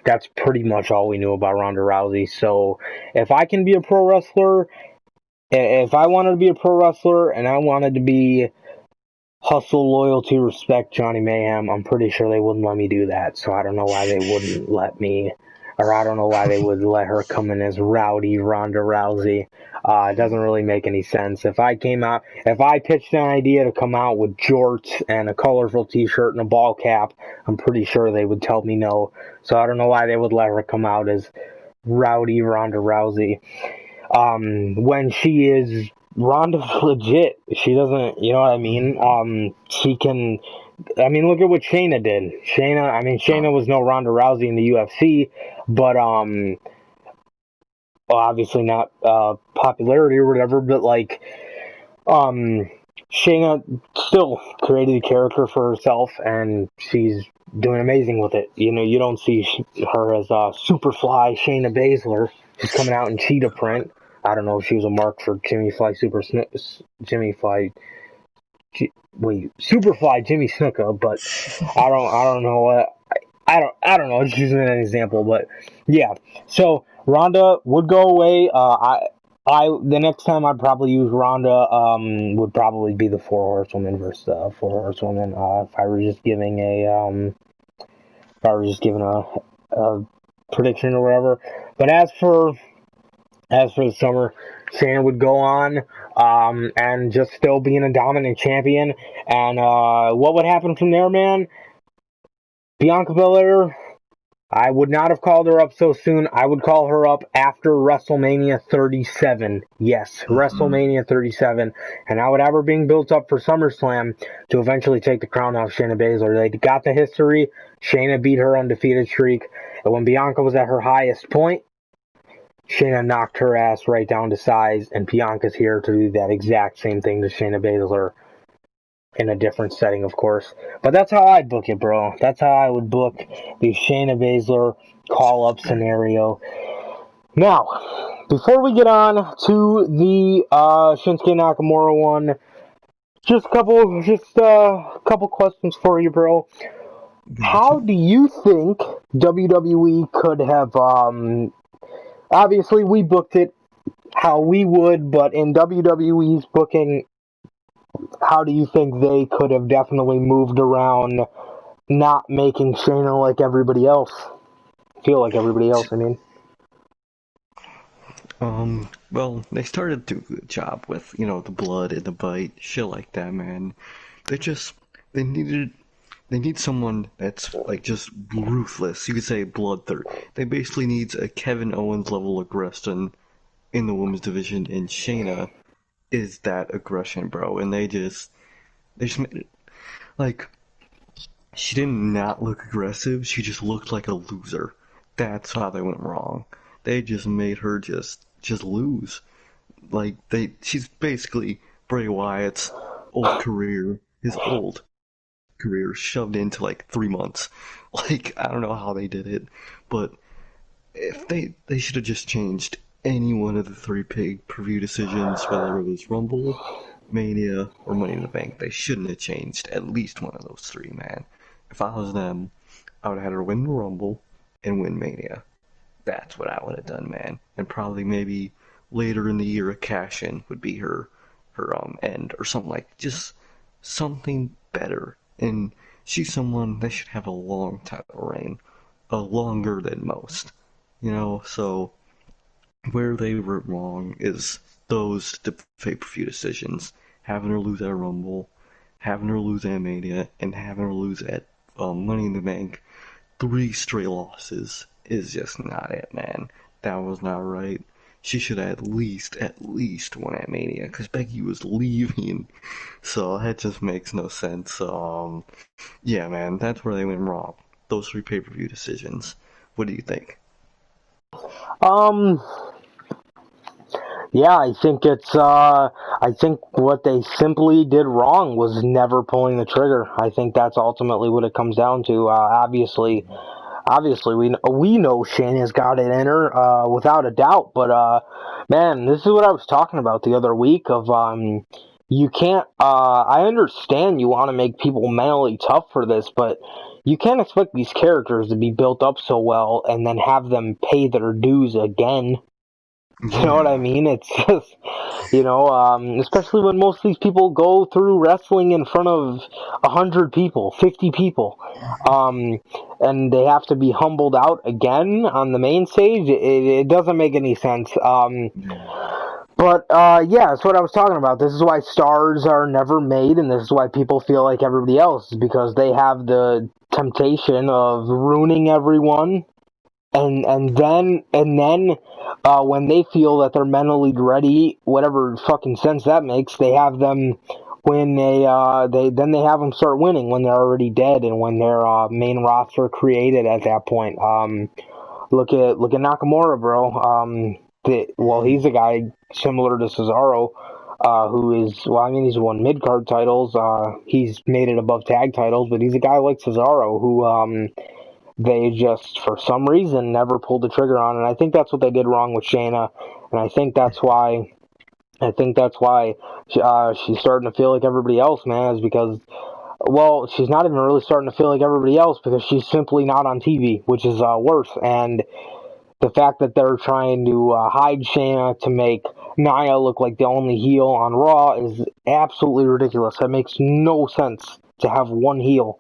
Speaker 1: that's pretty much all we knew about Ronda Rousey. So if I can be a pro wrestler, if I wanted to be a pro wrestler and I wanted to be hustle, loyalty, respect, Johnny Mayhem, I'm pretty sure they wouldn't let me do that. So I don't know why they wouldn't let me, or I don't know why they would let her come in as rowdy Ronda Rousey. It doesn't really make any sense. If I pitched an idea to come out with jorts and a colorful t-shirt and a ball cap, I'm pretty sure they would tell me no. So I don't know why they would let her come out as rowdy Ronda Rousey. When she is Ronda's legit. She doesn't, you know what I mean? She can, I mean, look at what Shayna did. Shayna was no Ronda Rousey in the UFC, but, well, obviously not, popularity or whatever, but like, Shayna still created a character for herself, and she's doing amazing with it. You know, you don't see her as Superfly Shayna Baszler. She's coming out in cheetah print. I don't know if she was a mark for Superfly Jimmy Snuka, but I don't know what. I don't know. Just using an example, but yeah. So Ronda would go away. The next time I'd probably use Ronda would probably be the Four Horsewomen versus Four Horsewomen. If I were just giving a prediction or whatever. But as for the summer, Shayna would go on and just still being a dominant champion. And what would happen from there, man? Bianca Belair, I would not have called her up so soon. I would call her up after WrestleMania 37. Yes, WrestleMania 37. And I would have her being built up for SummerSlam to eventually take the crown off Shayna Baszler. They got the history. Shayna beat her undefeated streak. And when Bianca was at her highest point, Shayna knocked her ass right down to size. And Bianca's here to do that exact same thing to Shayna Baszler. in a different setting, of course. But that's how I'd book it, bro. That's how I would book the Shayna Baszler call-up scenario. Now, before we get on to the Shinsuke Nakamura one, just a couple questions for you, bro.
Speaker 2: Gotcha.
Speaker 1: How do you think WWE could have, obviously we booked it how we would, but in WWE's booking, how do you think they could have definitely moved around not making Shayna like everybody else? Feel like everybody else, I mean.
Speaker 2: Well, they started to do a good job with, the blood and the bite, shit like that, man. They just, they needed, they need someone that's, like, just ruthless. You could say bloodthirst. They basically need a Kevin Owens level aggression in the women's division, and Shayna is that aggression, bro. And they just made it, like, she did not look aggressive, she just looked like a loser. That's how they went wrong. They just made her just lose. Like she's basically Bray Wyatt's old career shoved into like 3 months. Like I don't know how they did it, but if they should have just changed any one of the three pay-per-view decisions, whether it was Rumble, Mania, or Money in the Bank. They shouldn't have changed at least one of those three, man. If I was them, I would have had her win the Rumble and win Mania. That's what I would have done, man. And probably maybe later in the year a cash-in would be her end or something like just something better. And she's someone that should have a long title reign, longer than most. So where they were wrong is those pay-per-view decisions, having her lose at Rumble, having her lose at Mania, and having her lose at Money in the Bank. 3 straight losses is just not it, man. That was not right. She should have at least won at Mania, because Becky was leaving. So that just makes no sense. Yeah, man, that's where they went wrong. Those 3 pay-per-view decisions. What do you think?
Speaker 1: Um, yeah, I think what they simply did wrong was never pulling the trigger. I think that's ultimately what it comes down to. Obviously, we know Shayna's got it in her, without a doubt. But man, this is what I was talking about the other week. Of you can't. I understand you want to make people mentally tough for this, but you can't expect these characters to be built up so well and then have them pay their dues again. You know what I
Speaker 2: Yeah.
Speaker 1: mean? It's just, especially when most of these people go through wrestling in front of 100 people, 50 people, um, and they have to be humbled out again on the main stage. It doesn't make any sense. But yeah, that's what I was talking about. This is why stars are never made, and this is why people feel like everybody else, because they have the temptation of ruining everyone and then when they feel that they're mentally ready, whatever fucking sense that makes, they have them when they have them start winning when they're already dead and when their main roster created at that point. Look at Nakamura, bro. He's a guy similar to Cesaro. Who is, well, I mean, he's won mid-card titles, he's made it above tag titles, but he's a guy like Cesaro who, they just, for some reason, never pulled the trigger on, and I think that's what they did wrong with Shayna, and I think that's why she's starting to feel like everybody else, man, is because, well, she's not even really starting to feel like everybody else because she's simply not on TV, which is worse, and the fact that they're trying to hide Shayna to make Nia look like the only heel on Raw is absolutely ridiculous. That makes no sense to have one heel.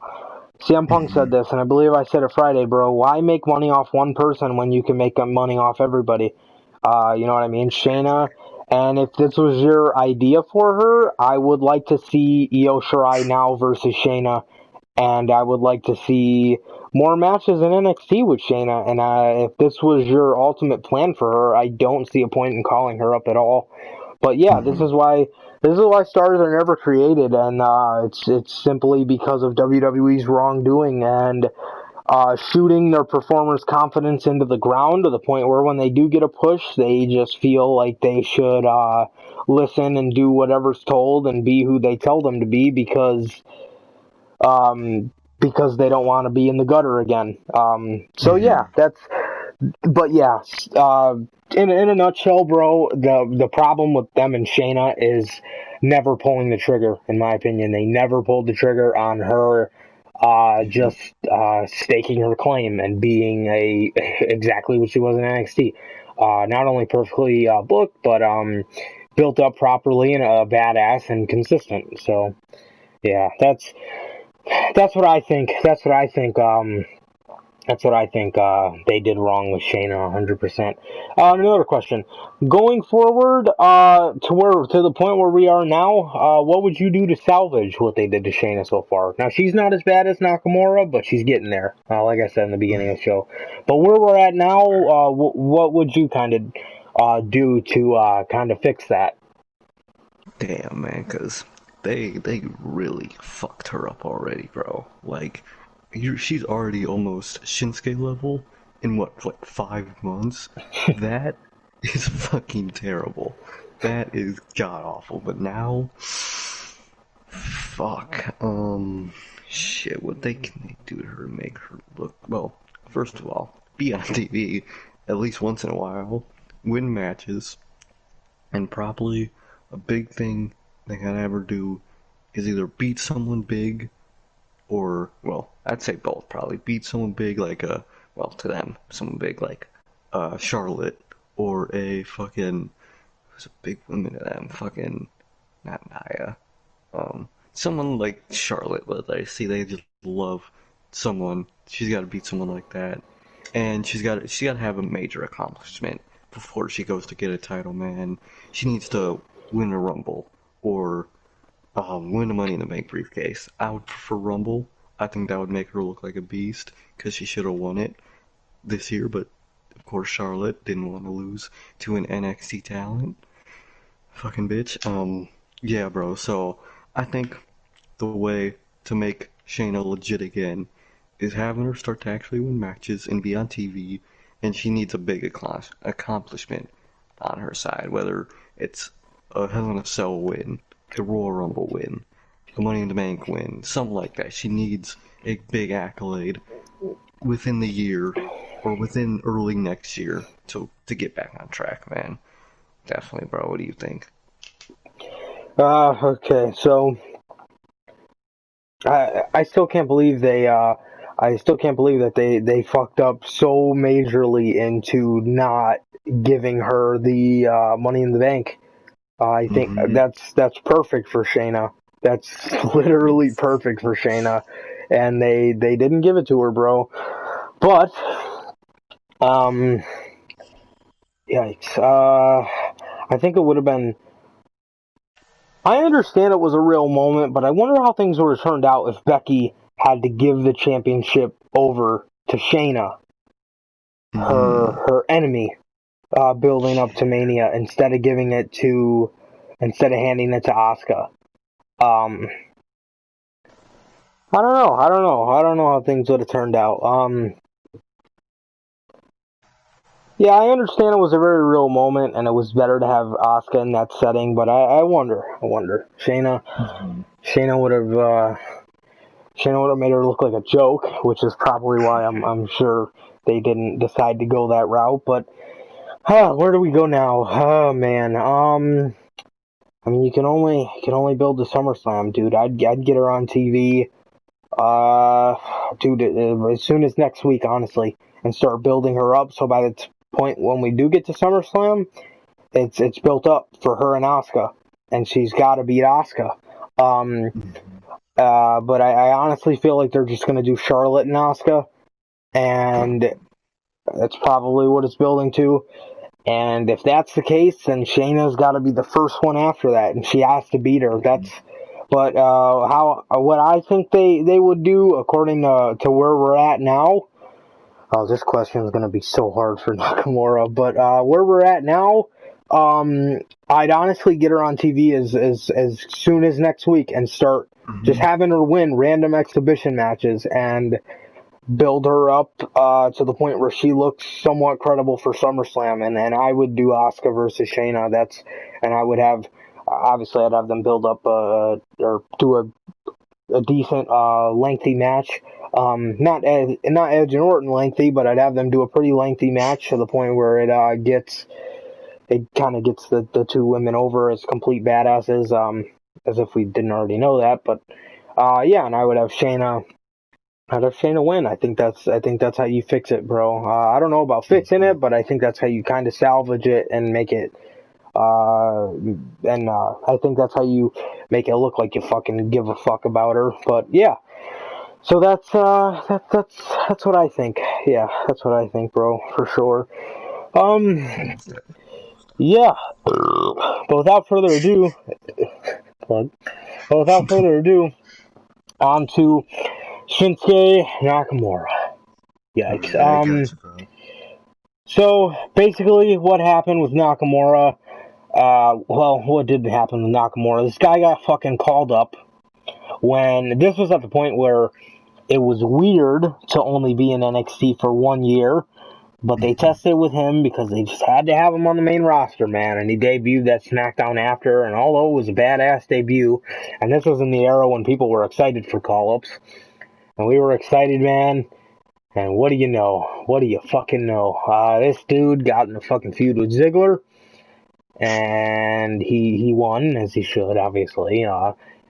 Speaker 1: CM Punk said this, and I believe I said it Friday, bro. Why make money off one person when you can make money off everybody? You know what I mean? Shayna, and if this was your idea for her, I would like to see Io Shirai now versus Shayna, and I would like to see more matches in NXT with Shayna, and if this was your ultimate plan for her, I don't see a point in calling her up at all. But yeah, this
Speaker 2: Mm-hmm.
Speaker 1: is why stars are never created, and it's simply because of WWE's wrongdoing. And shooting their performers' confidence into the ground to the point where when they do get a push, they just feel like they should listen and do whatever's told and be who they tell them to be because they don't want to be in the gutter again. So yeah, but yeah, in a nutshell, bro, the problem with them and Shayna is never pulling the trigger. In my opinion, they never pulled the trigger on her. Just staking her claim and being exactly what she was in NXT. Not only perfectly booked, but built up properly and a badass and consistent. So yeah, that's what I think. That's what I think they did wrong with Shayna, 100%. Another question: going forward, to the point where we are now, what would you do to salvage what they did to Shayna so far? Now she's not as bad as Nakamura, but she's getting there. Like I said in the beginning of the show. But where we're at now, what would you kind of do to kind of fix that?
Speaker 2: Damn, man, because they really fucked her up already, bro. Like, she's already almost Shinsuke level in what, like 5 months? That is fucking terrible. That is god awful. But now, fuck. Shit. What can they do to her to make her look? Well, first of all, be on TV at least once in a while, win matches, and probably a big thing they gotta ever do is either beat someone big or, well, I'd say both probably. Beat someone big like well, to them, someone big like Charlotte or a fucking, who's a big woman to them, fucking, not Naya, someone like Charlotte, but I see they just love someone. She's got to beat someone like that, and she got to have a major accomplishment before she goes to get a title, man. She needs to win a Rumble or win a Money in the Bank briefcase. I would prefer Rumble. I think that would make her look like a beast because she should have won it this year, but of course Charlotte didn't want to lose to an NXT talent. Fucking bitch. Yeah, bro. So I think the way to make Shayna legit again is having her start to actually win matches and be on TV, and she needs a big accomplishment on her side, whether it's a Hell in a Cell win, a Royal Rumble win, a Money in the Bank win, something like that. She needs a big accolade within the year or within early next year to get back on track, man. Definitely, bro. What do you think?
Speaker 1: Okay, so I still can't believe I still can't believe that they fucked up so majorly into not giving her the Money in the Bank. I think that's perfect for Shayna. That's literally perfect for Shayna, and they didn't give it to her, bro. But yikes. I think it would have been. I understand it was a real moment, but I wonder how things would have turned out if Becky had to give the championship over to Shayna, her enemy, building up to Mania, instead of handing it to Asuka. I don't know. I don't know how things would have turned out. Yeah, I understand it was a very real moment, and it was better to have Asuka in that setting. But I wonder. Shayna would have made her look like a joke, which is probably why I'm sure they didn't decide to go that route. But where do we go now? Oh man. I mean, you can only build the SummerSlam, dude. I'd get her on TV. Dude, as soon as next week, honestly, and start building her up. So by the point when we do get to SummerSlam, it's built up for her and Asuka, and she's got to beat Asuka. But I honestly feel like they're just gonna do Charlotte and Asuka, and that's probably what it's building to. And if that's the case, then Shayna's got to be the first one after that, and she has to beat her. But what I think they would do, according to where we're at now. Oh, this question is going to be so hard for Nakamura. But where we're at now, I'd honestly get her on TV as soon as next week and start just having her win random exhibition matches and build her up to the point where she looks somewhat credible for SummerSlam, and I would do Asuka versus Shayna. And I would have, obviously I'd have them build up or do a decent lengthy match. Not Edge and Orton lengthy, but I'd have them do a pretty lengthy match to the point where it kind of gets the two women over as complete badasses, as if we didn't already know that. But yeah, and I would have Shayna. I'd have Shayna win. I think that's how you fix it, bro. I don't know about fixing it, but I think that's how you kind of salvage it and make it. I think that's how you make it look like you fucking give a fuck about her. But yeah, so that's what I think. Yeah, that's what I think, bro, for sure. Yeah. But without further ado, plug. But without further ado, on to Shinsuke Nakamura. Yikes.
Speaker 2: Yeah, I got you, bro.
Speaker 1: So basically, what happened with Nakamura? Well, what did happen with Nakamura? This guy got fucking called up when this was at the point where it was weird to only be in NXT for 1 year, but they tested with him because they just had to have him on the main roster, man. And he debuted that SmackDown after, and although it was a badass debut, and this was in the era when people were excited for call-ups, and we were excited, man. And what do you know? What do you fucking know? This dude got in a fucking feud with Ziggler, and he won, as he should, obviously.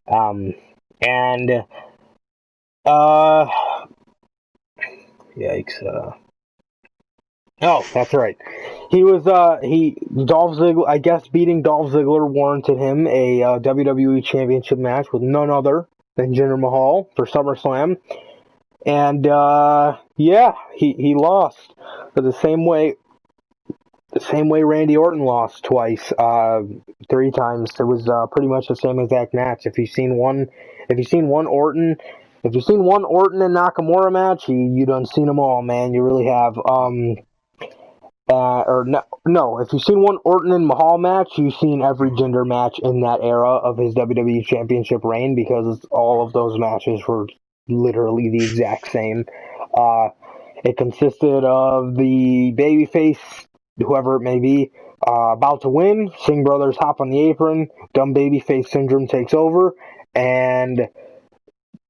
Speaker 1: Yikes. Oh, that's right. Dolph Ziggler, I guess beating Dolph Ziggler warranted him a WWE Championship match with none other than Jinder Mahal for SummerSlam. And, yeah, he lost the same way Randy Orton lost twice, 3 times. It was, pretty much the same exact match. If you've seen one Orton and Nakamura match, you done seen them all, man. You really have, if you've seen one Orton and Mahal match, you've seen every Jinder match in that era of his WWE Championship reign, because all of those matches were literally the exact same. It consisted of the babyface, whoever it may be, about to win. Singh brothers hop on the apron. Dumb babyface syndrome takes over, and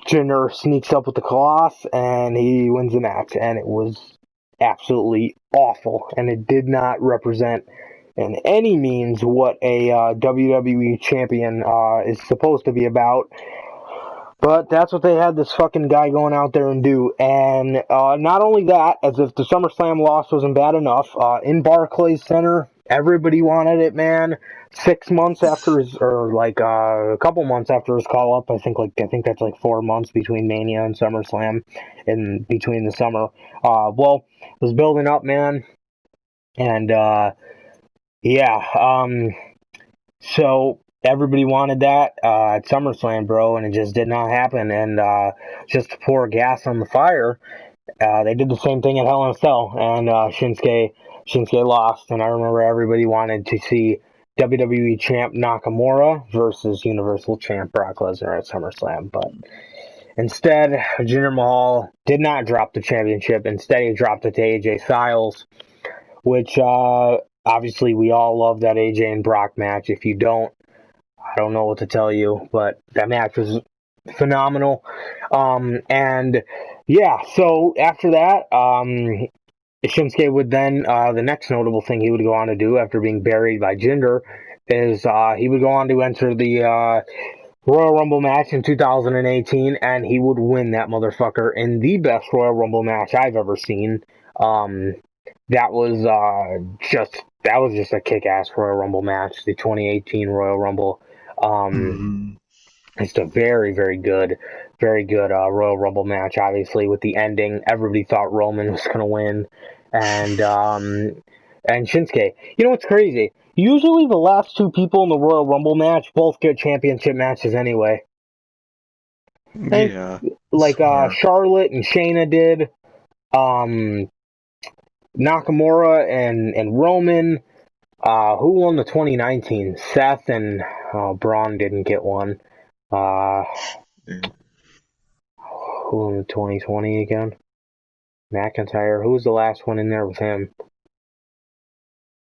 Speaker 1: Jinder sneaks up with the Colossus, and he wins the match. And it was absolutely awful, and it did not represent in any means what a WWE champion is supposed to be about. But that's what they had this fucking guy going out there and do. And not only that, as if the SummerSlam loss wasn't bad enough, in Barclays Center, everybody wanted it, man. 6 months after his, or like a couple months after his call up, I think that's like 4 months between Mania and SummerSlam, in between the summer. Well, it was building up, man. And yeah, so everybody wanted that at SummerSlam, bro, and it just did not happen. And just to pour gas on the fire, they did the same thing at Hell in a Cell, and Shinsuke lost. And I remember everybody wanted to see WWE Champ Nakamura versus Universal Champ Brock Lesnar at SummerSlam, but instead, Jinder Mahal did not drop the championship. Instead, he dropped it to AJ Styles, which obviously we all love that AJ and Brock match. If you don't, I don't know what to tell you, but that match was phenomenal. And yeah, so after that, Shinsuke would then, the next notable thing he would go on to do after being buried by Jinder is he would go on to enter the Royal Rumble match in 2018, and he would win that motherfucker in the best Royal Rumble match I've ever seen. That was just a kick-ass Royal Rumble match, the 2018 Royal Rumble. It's a very, very good Royal Rumble match. Obviously, with the ending, everybody thought Roman was gonna win, and Shinsuke. You know what's crazy? Usually, the last 2 people in the Royal Rumble match both get championship matches anyway.
Speaker 2: Yeah.
Speaker 1: Like Charlotte and Shayna did. Nakamura and Roman. Who won the 2019? Seth and Braun didn't get one. Who won the 2020 again? McIntyre. Who was the last one in there with him?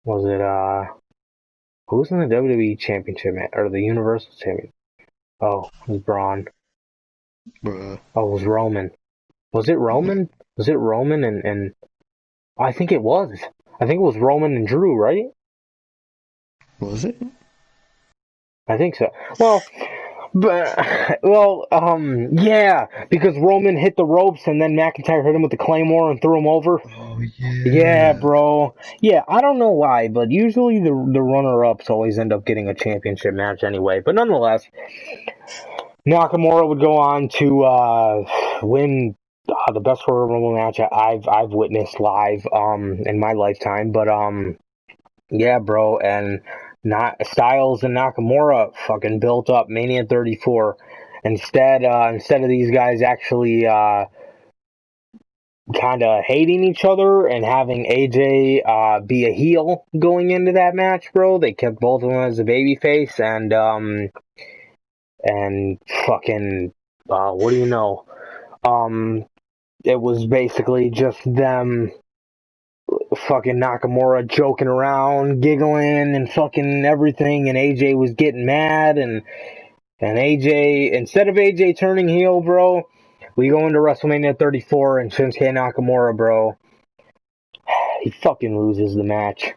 Speaker 1: Was it, who was in the WWE Championship, or the Universal Championship? Oh, it was Braun.
Speaker 2: Bruh.
Speaker 1: Oh, it was Roman. Was it Roman? Was it Roman and I think it was. I think it was Roman and Drew, right?
Speaker 2: Was it?
Speaker 1: I think so. Well, yeah, because Roman hit the ropes and then McIntyre hit him with the Claymore and threw him over.
Speaker 2: Oh,
Speaker 1: Yeah,
Speaker 2: yeah.
Speaker 1: bro. Yeah, I don't know why, but usually the runner-ups always end up getting a championship match anyway. But nonetheless, Nakamura would go on to win the best Royal Rumble match I've witnessed live in my lifetime. But yeah, bro, and not Styles and Nakamura fucking built up Mania 34. Instead of these guys actually kind of hating each other and having AJ be a heel going into that match, bro, they kept both of them as a babyface and fucking what do you know? It was basically just them fucking Nakamura joking around, giggling and fucking everything, and AJ was getting mad, and AJ, instead of AJ turning heel, bro, we go into WrestleMania 34 and Shinsuke Nakamura, bro, he fucking loses the match.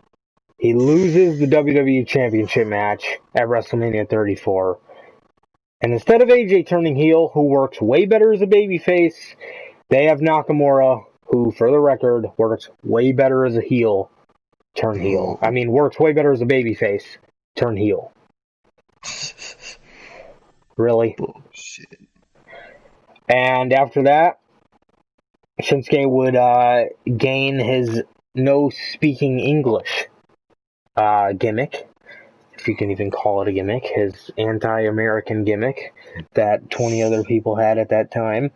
Speaker 1: He loses the WWE Championship match at WrestleMania 34. And instead of AJ turning heel, who works way better as a babyface, they have Nakamura, who, for the record, works way better as a heel, turn heel. I mean, works way better as a babyface, turn heel. Really?
Speaker 2: Bullshit.
Speaker 1: And after that, Shinsuke would gain his no speaking English gimmick, if you can even call it a gimmick, his anti-American gimmick that 20 other people had at that time.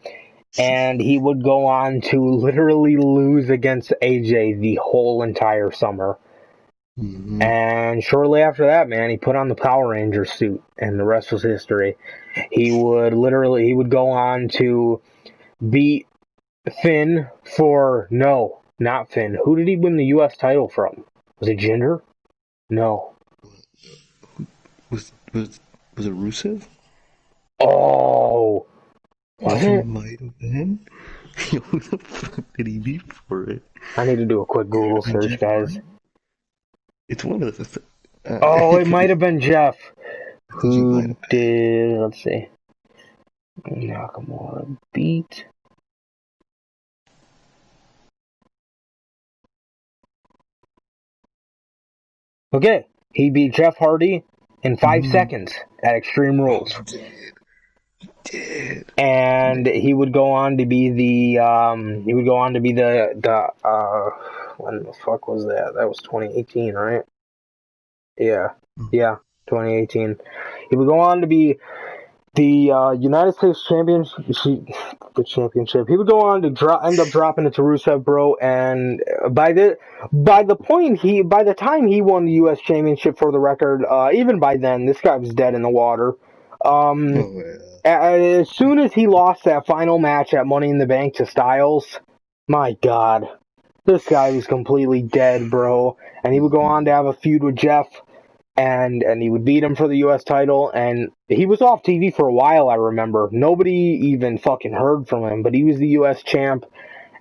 Speaker 1: And he would go on to literally lose against AJ the whole entire summer.
Speaker 2: Mm-hmm.
Speaker 1: And shortly after that, man, he put on the Power Ranger suit, and the rest was history. He would go on to beat Finn no, not Finn. Who did he win the U.S. title from? Was it Jinder? No.
Speaker 2: Was it Rusev?
Speaker 1: Oh, was
Speaker 2: It
Speaker 1: it?
Speaker 2: might have been. Who the fuck did he beat for it?
Speaker 1: I need to do a quick Google search,
Speaker 2: Jeff
Speaker 1: guys.
Speaker 2: Hardy? It's one of the.
Speaker 1: Oh, it
Speaker 2: could
Speaker 1: might
Speaker 2: be.
Speaker 1: have been Jeff.
Speaker 2: I think it might
Speaker 1: Who
Speaker 2: have been.
Speaker 1: did? Let's see. Nakamura beat. Okay, he beat Jeff Hardy in 5 seconds at Extreme Rules.
Speaker 2: Oh, he did.
Speaker 1: And he would go on to be the when the fuck was that? That was 2018, right? Yeah, 2018. He would go on to be the United States championship. He would go on to end up dropping it to Rusev, bro. And by the time he won the U.S. championship, for the record, even by then, this guy was dead in the water. As soon as he lost that final match at Money in the Bank to Styles, my God, this guy was completely dead, bro. And he would go on to have a feud with Jeff. And he would beat him for the U.S. title, and he was off TV for a while, I remember. Nobody even fucking heard from him, but he was the U.S. champ,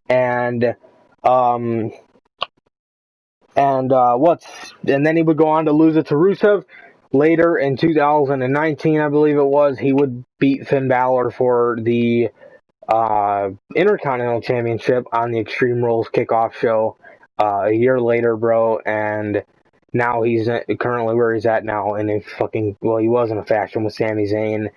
Speaker 1: and then he would go on to lose it to Rusev. Later in 2019, I believe it was, he would beat Finn Balor for the Intercontinental Championship on the Extreme Rules kickoff show a year later, bro, and now he's currently where he's at now, and he was in a faction with Sami Zayn,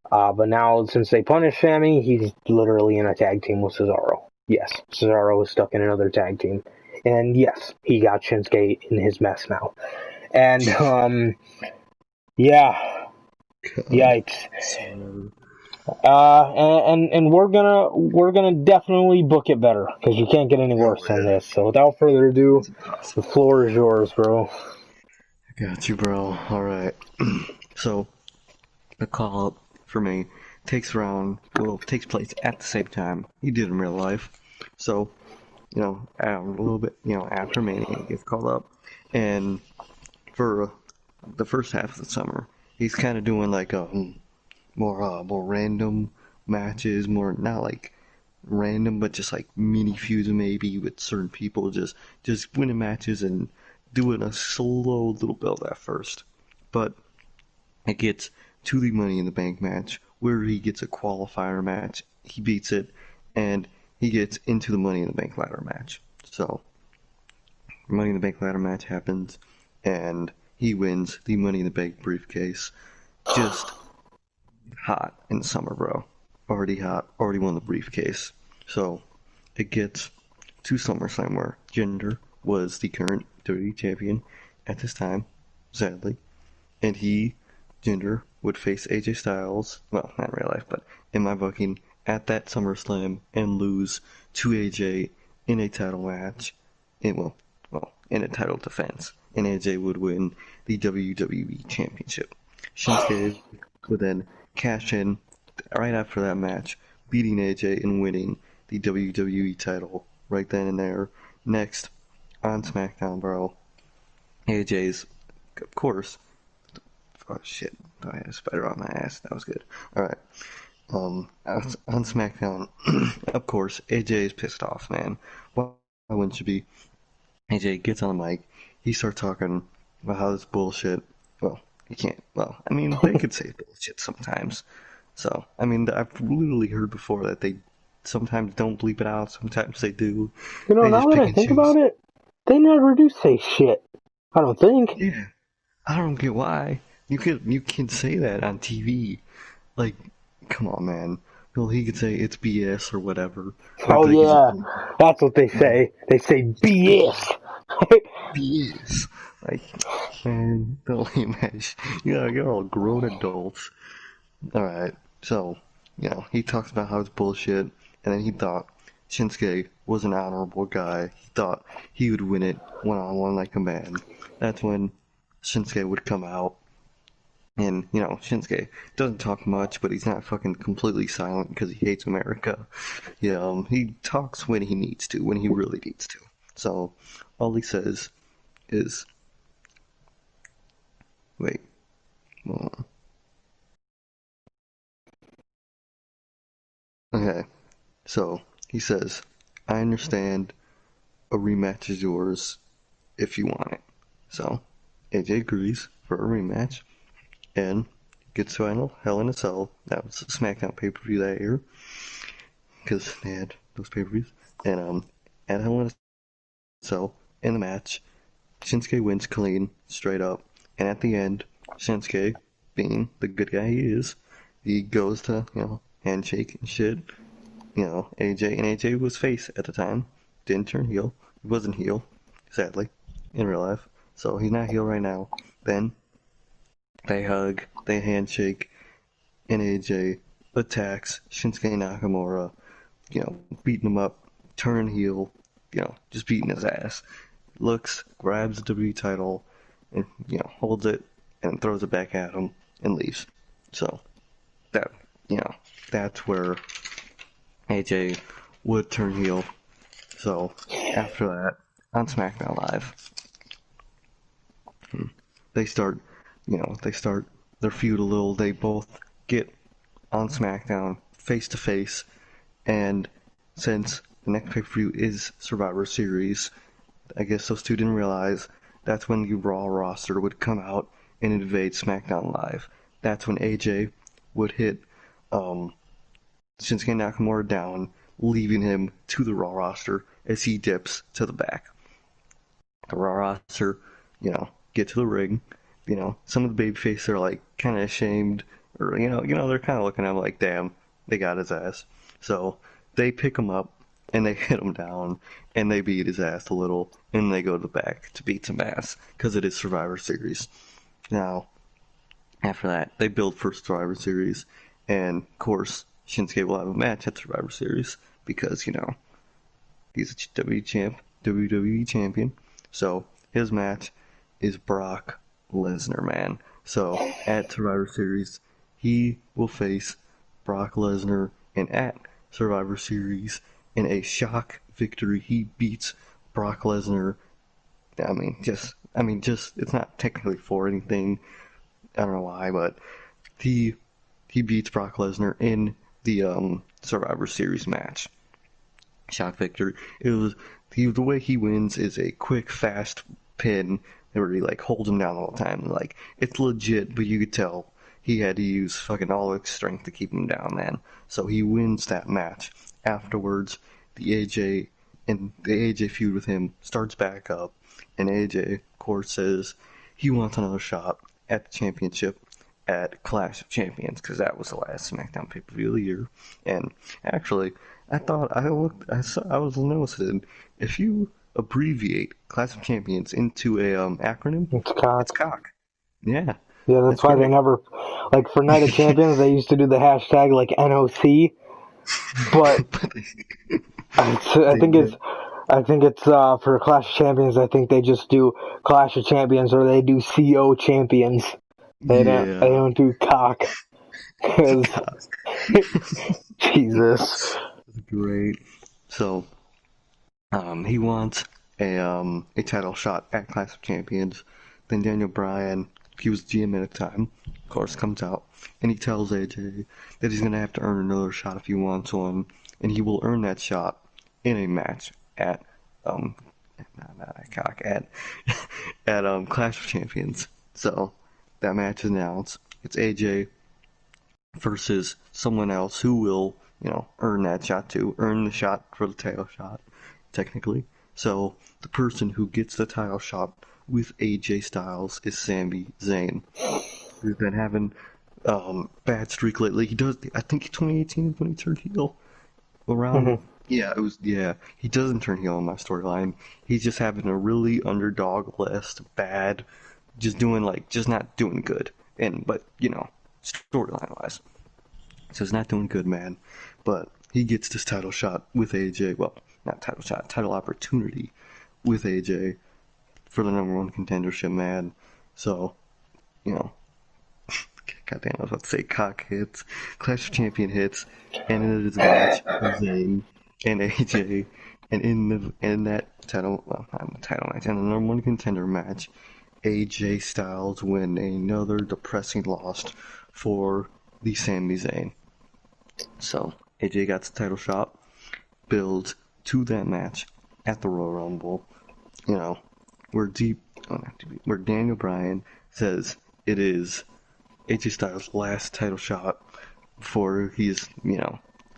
Speaker 1: but now since they punished Sami, he's literally in a tag team with Cesaro. Yes, Cesaro is stuck in another tag team, and yes, he got Shinsuke in his mess now, and yeah, yikes. And we're gonna definitely book it better, because you can't get any worse than this. So without further ado, the floor is yours, bro.
Speaker 2: I got you, bro. All right. So the call up for me takes place at the same time he did in real life. So a little bit, after Mania, he gets called up, and for the first half of the summer, he's kind of doing like more random matches, more not like random, but just like mini feuds maybe with certain people, just winning matches and doing a slow little build at first. But it gets to the Money in the Bank match where he gets a qualifier match, he beats it, and he gets into the Money in the Bank ladder match. So Money in the Bank ladder match happens, and he wins the Money in the Bank briefcase. Just hot in the summer, bro. Already hot. Already won the briefcase. So it gets to SummerSlam where Jinder was the current WWE champion at this time, sadly, and Jinder, would face AJ Styles. Well, not in real life, but in my booking at that SummerSlam and lose to AJ in a title match. In a title defense, and AJ would win the WWE Championship. Shinsuke would then cash in right after that match, beating AJ and winning the WWE title right then and there. Next, on SmackDown, bro, AJ's, of course, oh shit, I had a spider on my ass, that was good. Alright, on SmackDown, of course, AJ is pissed off, man. Why wouldn't you be? AJ gets on the mic, he starts talking about how this bullshit, well, he can't, well, I mean, they could say bullshit sometimes. So, I mean, I've literally heard before that they sometimes don't bleep it out, sometimes they do. They
Speaker 1: now
Speaker 2: just
Speaker 1: that
Speaker 2: pick
Speaker 1: I
Speaker 2: and
Speaker 1: think
Speaker 2: choose.
Speaker 1: about it, they never do say shit. I don't think.
Speaker 2: Yeah, I don't get why. You can say that on TV. Like, come on, man. Well, he could say it's BS or whatever. Or
Speaker 1: Oh
Speaker 2: like he's
Speaker 1: yeah, that's what they
Speaker 2: yeah,
Speaker 1: say. They say BS.
Speaker 2: BS. Like, man, don't imagine. You're all grown adults. Alright, so, he talks about how it's bullshit, and then he thought Shinsuke was an honorable guy. He thought he would win it one-on-one like a man. That's when Shinsuke would come out, and, Shinsuke doesn't talk much, but he's not fucking completely silent because he hates America. Yeah, he talks when he needs to, when he really needs to. So, all he says is, wait, hold on. Okay, so, he says, I understand a rematch is yours if you want it. So AJ agrees for a rematch and gets to Hell in a Cell. That was a SmackDown pay-per-view that year because they had those pay-per-views. And at Hell in a Cell in the match, Shinsuke wins clean, straight up. And at the end, Shinsuke, being the good guy he is, he goes to handshake and shit. AJ was face at the time, didn't turn heel. He wasn't heel, sadly, in real life. So he's not heel right now. Then they hug, they handshake, and AJ attacks Shinsuke Nakamura, beating him up, turn heel, just beating his ass. Looks, grabs the WWE title, and, holds it, and throws it back at him, and leaves. So, that, that's where AJ would turn heel. So, after that, on SmackDown Live, they start, they start their feud a little. They both get on SmackDown face to face, and since the next pay-per-view is Survivor Series, I guess those two didn't realize that's when the Raw roster would come out and invade SmackDown Live. That's when AJ would hit Shinsuke Nakamura down, leaving him to the Raw roster as he dips to the back. The Raw roster, get to the ring. Some of the babyfaces are like kind of ashamed, or they're kind of looking at him like, damn, they got his ass. So they pick him up and they hit him down and they beat his ass a little and they go to the back to beat some ass because it is Survivor Series. Now, after that, they build for Survivor Series, and of course, Shinsuke will have a match at Survivor Series because he's a WWE champion. So his match is Brock Lesnar, man. So at Survivor Series, he will face Brock Lesnar, and at Survivor Series, in a shock victory. He beats Brock Lesnar. Just it's not technically for anything. I don't know why, but he beats Brock Lesnar in the Survivor Series match. Shock victory. The way he wins is a quick, fast pin where he like holds him down the whole time. Like it's legit, but you could tell he had to use fucking all his strength to keep him down, man. So he wins that match. Afterwards, the AJ feud with him starts back up, and AJ, of course, says he wants another shot at the championship at Clash of Champions, because that was the last SmackDown pay-per-view of the year. And actually, I was noticing, if you abbreviate Clash of Champions into a acronym,
Speaker 1: It's
Speaker 2: it's cock. Yeah,
Speaker 1: Yeah, that's why
Speaker 2: great.
Speaker 1: they never, like for Night of Champions, they used to do the hashtag like NOC, but I think it's for Clash of Champions. I think they just do Clash of Champions or they do CO Champions. They
Speaker 2: Yeah,
Speaker 1: don't do cock. 'Cause
Speaker 2: cock.
Speaker 1: Jesus.
Speaker 2: Great. So, he wants a title shot at Clash of Champions. Then Daniel Bryan, he was GM at the time, of course, comes out and he tells AJ that he's gonna have to earn another shot if he wants one, and he will earn that shot in a match at not at cock at Clash of Champions. So that match is announced. It's AJ versus someone else who will, earn that shot too, earn the shot for the title shot, technically. So the person who gets the title shot with AJ Styles is Sami Zayn. We've been having bad streak lately. I think 2018 when he turned heel. Around,
Speaker 1: Mm-hmm.
Speaker 2: yeah, he doesn't turn heel in my storyline. He's just having a really underdog list, bad, just not doing good. But storyline wise. So he's not doing good, man. But he gets this title shot with AJ. Well, not title shot, title opportunity with AJ for the #1 contendership, man. So, you know, goddamn, I was about to say cock hits, Clash of Champion hits, and it is a match with Zayn and AJ, and in that title, well, not in the title match, in the #1 contender match, AJ Styles win another depressing loss for the Sami Zayn. So AJ got the title shot, builds to that match at the Royal Rumble. Where where Daniel Bryan says it is AJ Styles' last title shot before he's,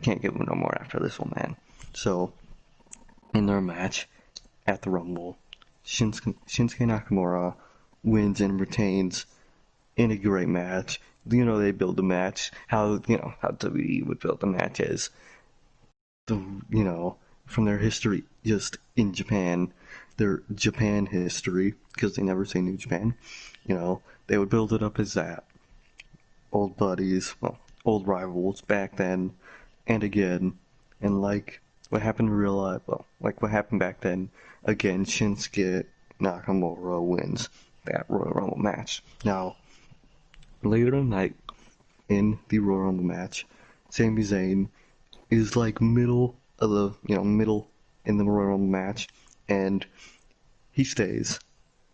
Speaker 2: can't give him no more after this one, man. So in their match at the Rumble, Shinsuke Nakamura wins and retains in a great match. They build the match how WWE would build the match is from their history just in Japan, their Japan history, because they never say New Japan. They would build it up as that. Old buddies, well, old rivals back then and again, and like what happened in real life, well, like what happened back then, again, Shinsuke Nakamura wins that Royal Rumble match. Now, later tonight, in the Royal Rumble match, Sami Zayn is like middle in the Royal Rumble match, and he stays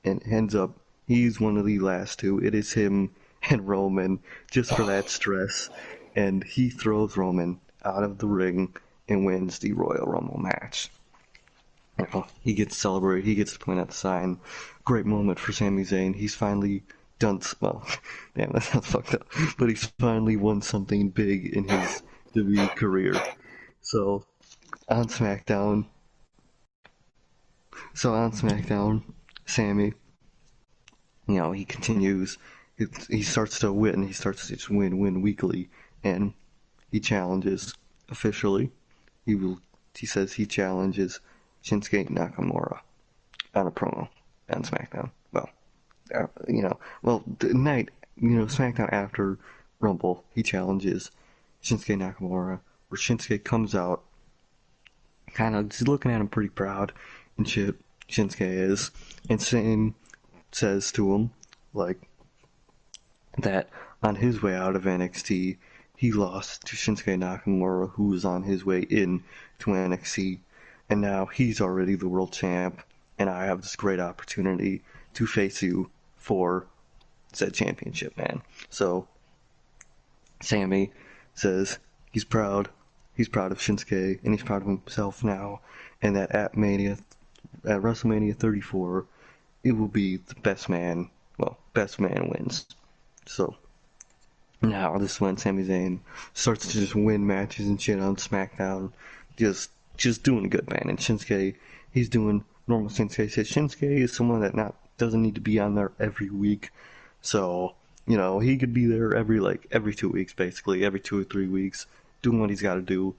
Speaker 2: and ends up, he's one of the last two. It is him and Roman, just for that stress, and he throws Roman out of the ring and wins the Royal Rumble match. He gets to celebrate, he gets to point out the sign. Great moment for Sami Zayn. He's finally done, well, damn, that sounds fucked up, but he's finally won something big in his WWE career. So, on SmackDown, Sammy, he continues, he starts to win, he starts to just win weekly, and he challenges, officially, he says he challenges Shinsuke Nakamura on a promo on SmackDown. The night, SmackDown after Rumble, he challenges Shinsuke Nakamura, where Shinsuke comes out, kind of just looking at him pretty proud and shit, Shinsuke is, and says to him, like, that on his way out of NXT, he lost to Shinsuke Nakamura, who was on his way in to NXT, and now he's already the world champ, and I have this great opportunity to face you for said championship, man. So Sammy says he's proud of Shinsuke, and he's proud of himself now, and that at WrestleMania 34, it will be the best man wins. So now this is when Sami Zayn starts to just win matches and shit on SmackDown, just doing good, man. And Shinsuke, he's doing normal Shinsuke. Shinsuke is someone that doesn't need to be on there every week, so he could be there every 2 weeks, basically every 2 or 3 weeks, doing what he's got to do,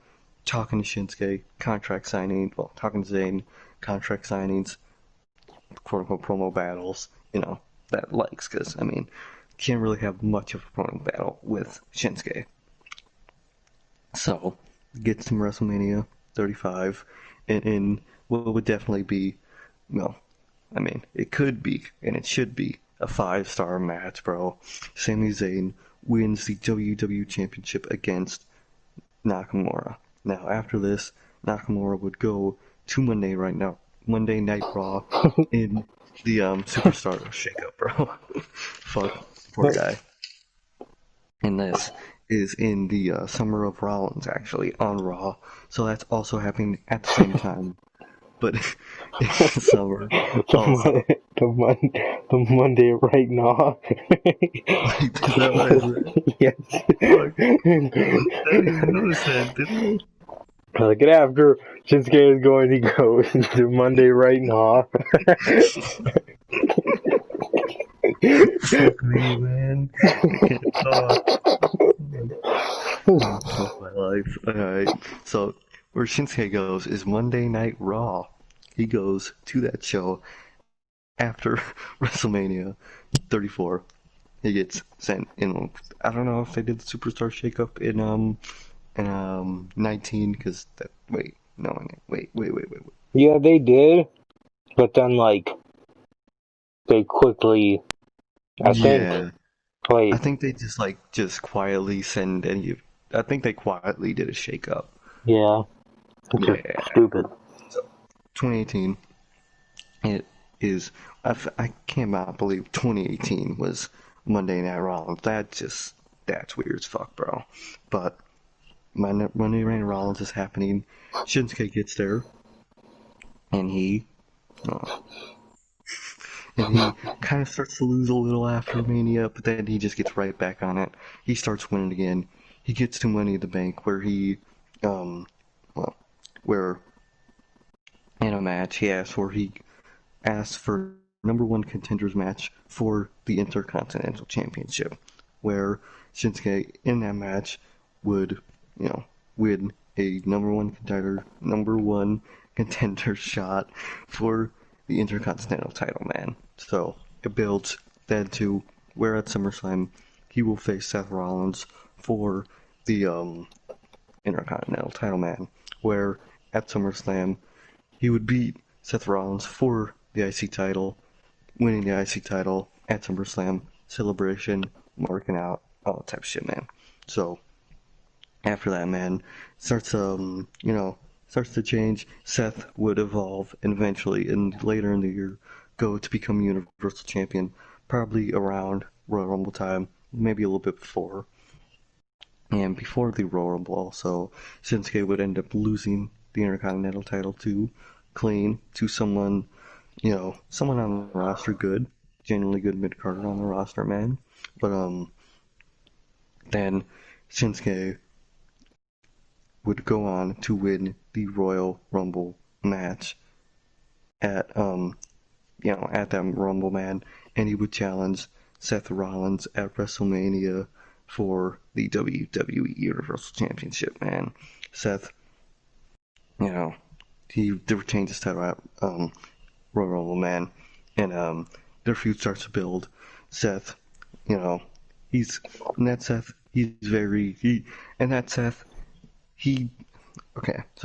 Speaker 2: talking to Shinsuke, talking to Zayn, contract signings, quote unquote promo battles, that likes, because can't really have much of a promo battle with Shinsuke. So gets to WrestleMania 35, and in what would definitely be, it could be and it should be a 5-star match, bro. Sami Zayn wins the WWE Championship against Nakamura. Now after this, Nakamura would go to Monday Night Raw in the Superstar Shakeup, bro. Fuck, poor guy. And this is in the Summer of Rollins, actually, on Raw. So that's also happening at the same time. But it's summer. Also.
Speaker 1: The Monday right now.
Speaker 2: Is that what I said?
Speaker 1: Yes.
Speaker 2: Fuck. I didn't even notice that, did I?
Speaker 1: Like after Shinsuke is going, he goes to Monday right now.
Speaker 2: Fuck me, man. I can't talk. Fuck my life. Alright, so where Shinsuke goes is Monday Night Raw. He goes to that show after WrestleMania 34. He gets sent in. I don't know if they did the Superstar Shakeup in 19, because that. Wait.
Speaker 1: Yeah, they did, but then they quickly. I
Speaker 2: think they just quietly send any. I think they quietly did a shakeup.
Speaker 1: Yeah. It's just stupid.
Speaker 2: So, 2018. It is. I cannot believe 2018 was Monday Night Raw. That's weird as fuck, bro. But Monday Night Rollins is happening. Shinsuke gets there, and he kind of starts to lose a little after Mania, but then he just gets right back on it. He starts winning again. He gets to Money in the Bank, where he, where in a match he asked for #1 contenders match for the Intercontinental Championship, where Shinsuke in that match would, win a #1 contender shot for the Intercontinental title, man. So it builds then to where at SummerSlam he will face Seth Rollins for the Intercontinental title, man. Where at SummerSlam he would beat Seth Rollins for the IC title, winning the IC title at SummerSlam, celebration, marking out, all that type of shit, man. So after that, man, starts to change. Seth would evolve and eventually, and later in the year, go to become Universal Champion, probably around Royal Rumble time, maybe a little bit before. And before the Royal Rumble also, Shinsuke would end up losing the Intercontinental title to someone, someone on the roster, genuinely good mid-carder on the roster, man. But then Shinsuke would go on to win the Royal Rumble match at that Rumble, man, and he would challenge Seth Rollins at WrestleMania for the WWE Universal Championship, man. Seth, he retained his title at Royal Rumble, man, and their feud starts to build. Seth, so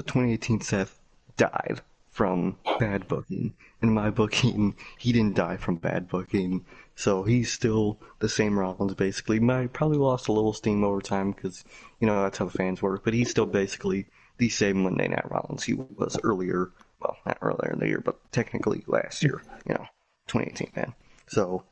Speaker 2: 2018 Seth died from bad booking. In my booking, he didn't die from bad booking, so he's still the same Rollins, basically. Probably lost a little steam over time, because, that's how the fans work, but he's still basically the same Monday Night Rollins he was earlier. Well, not earlier in the year, but technically last year. 2018, man. So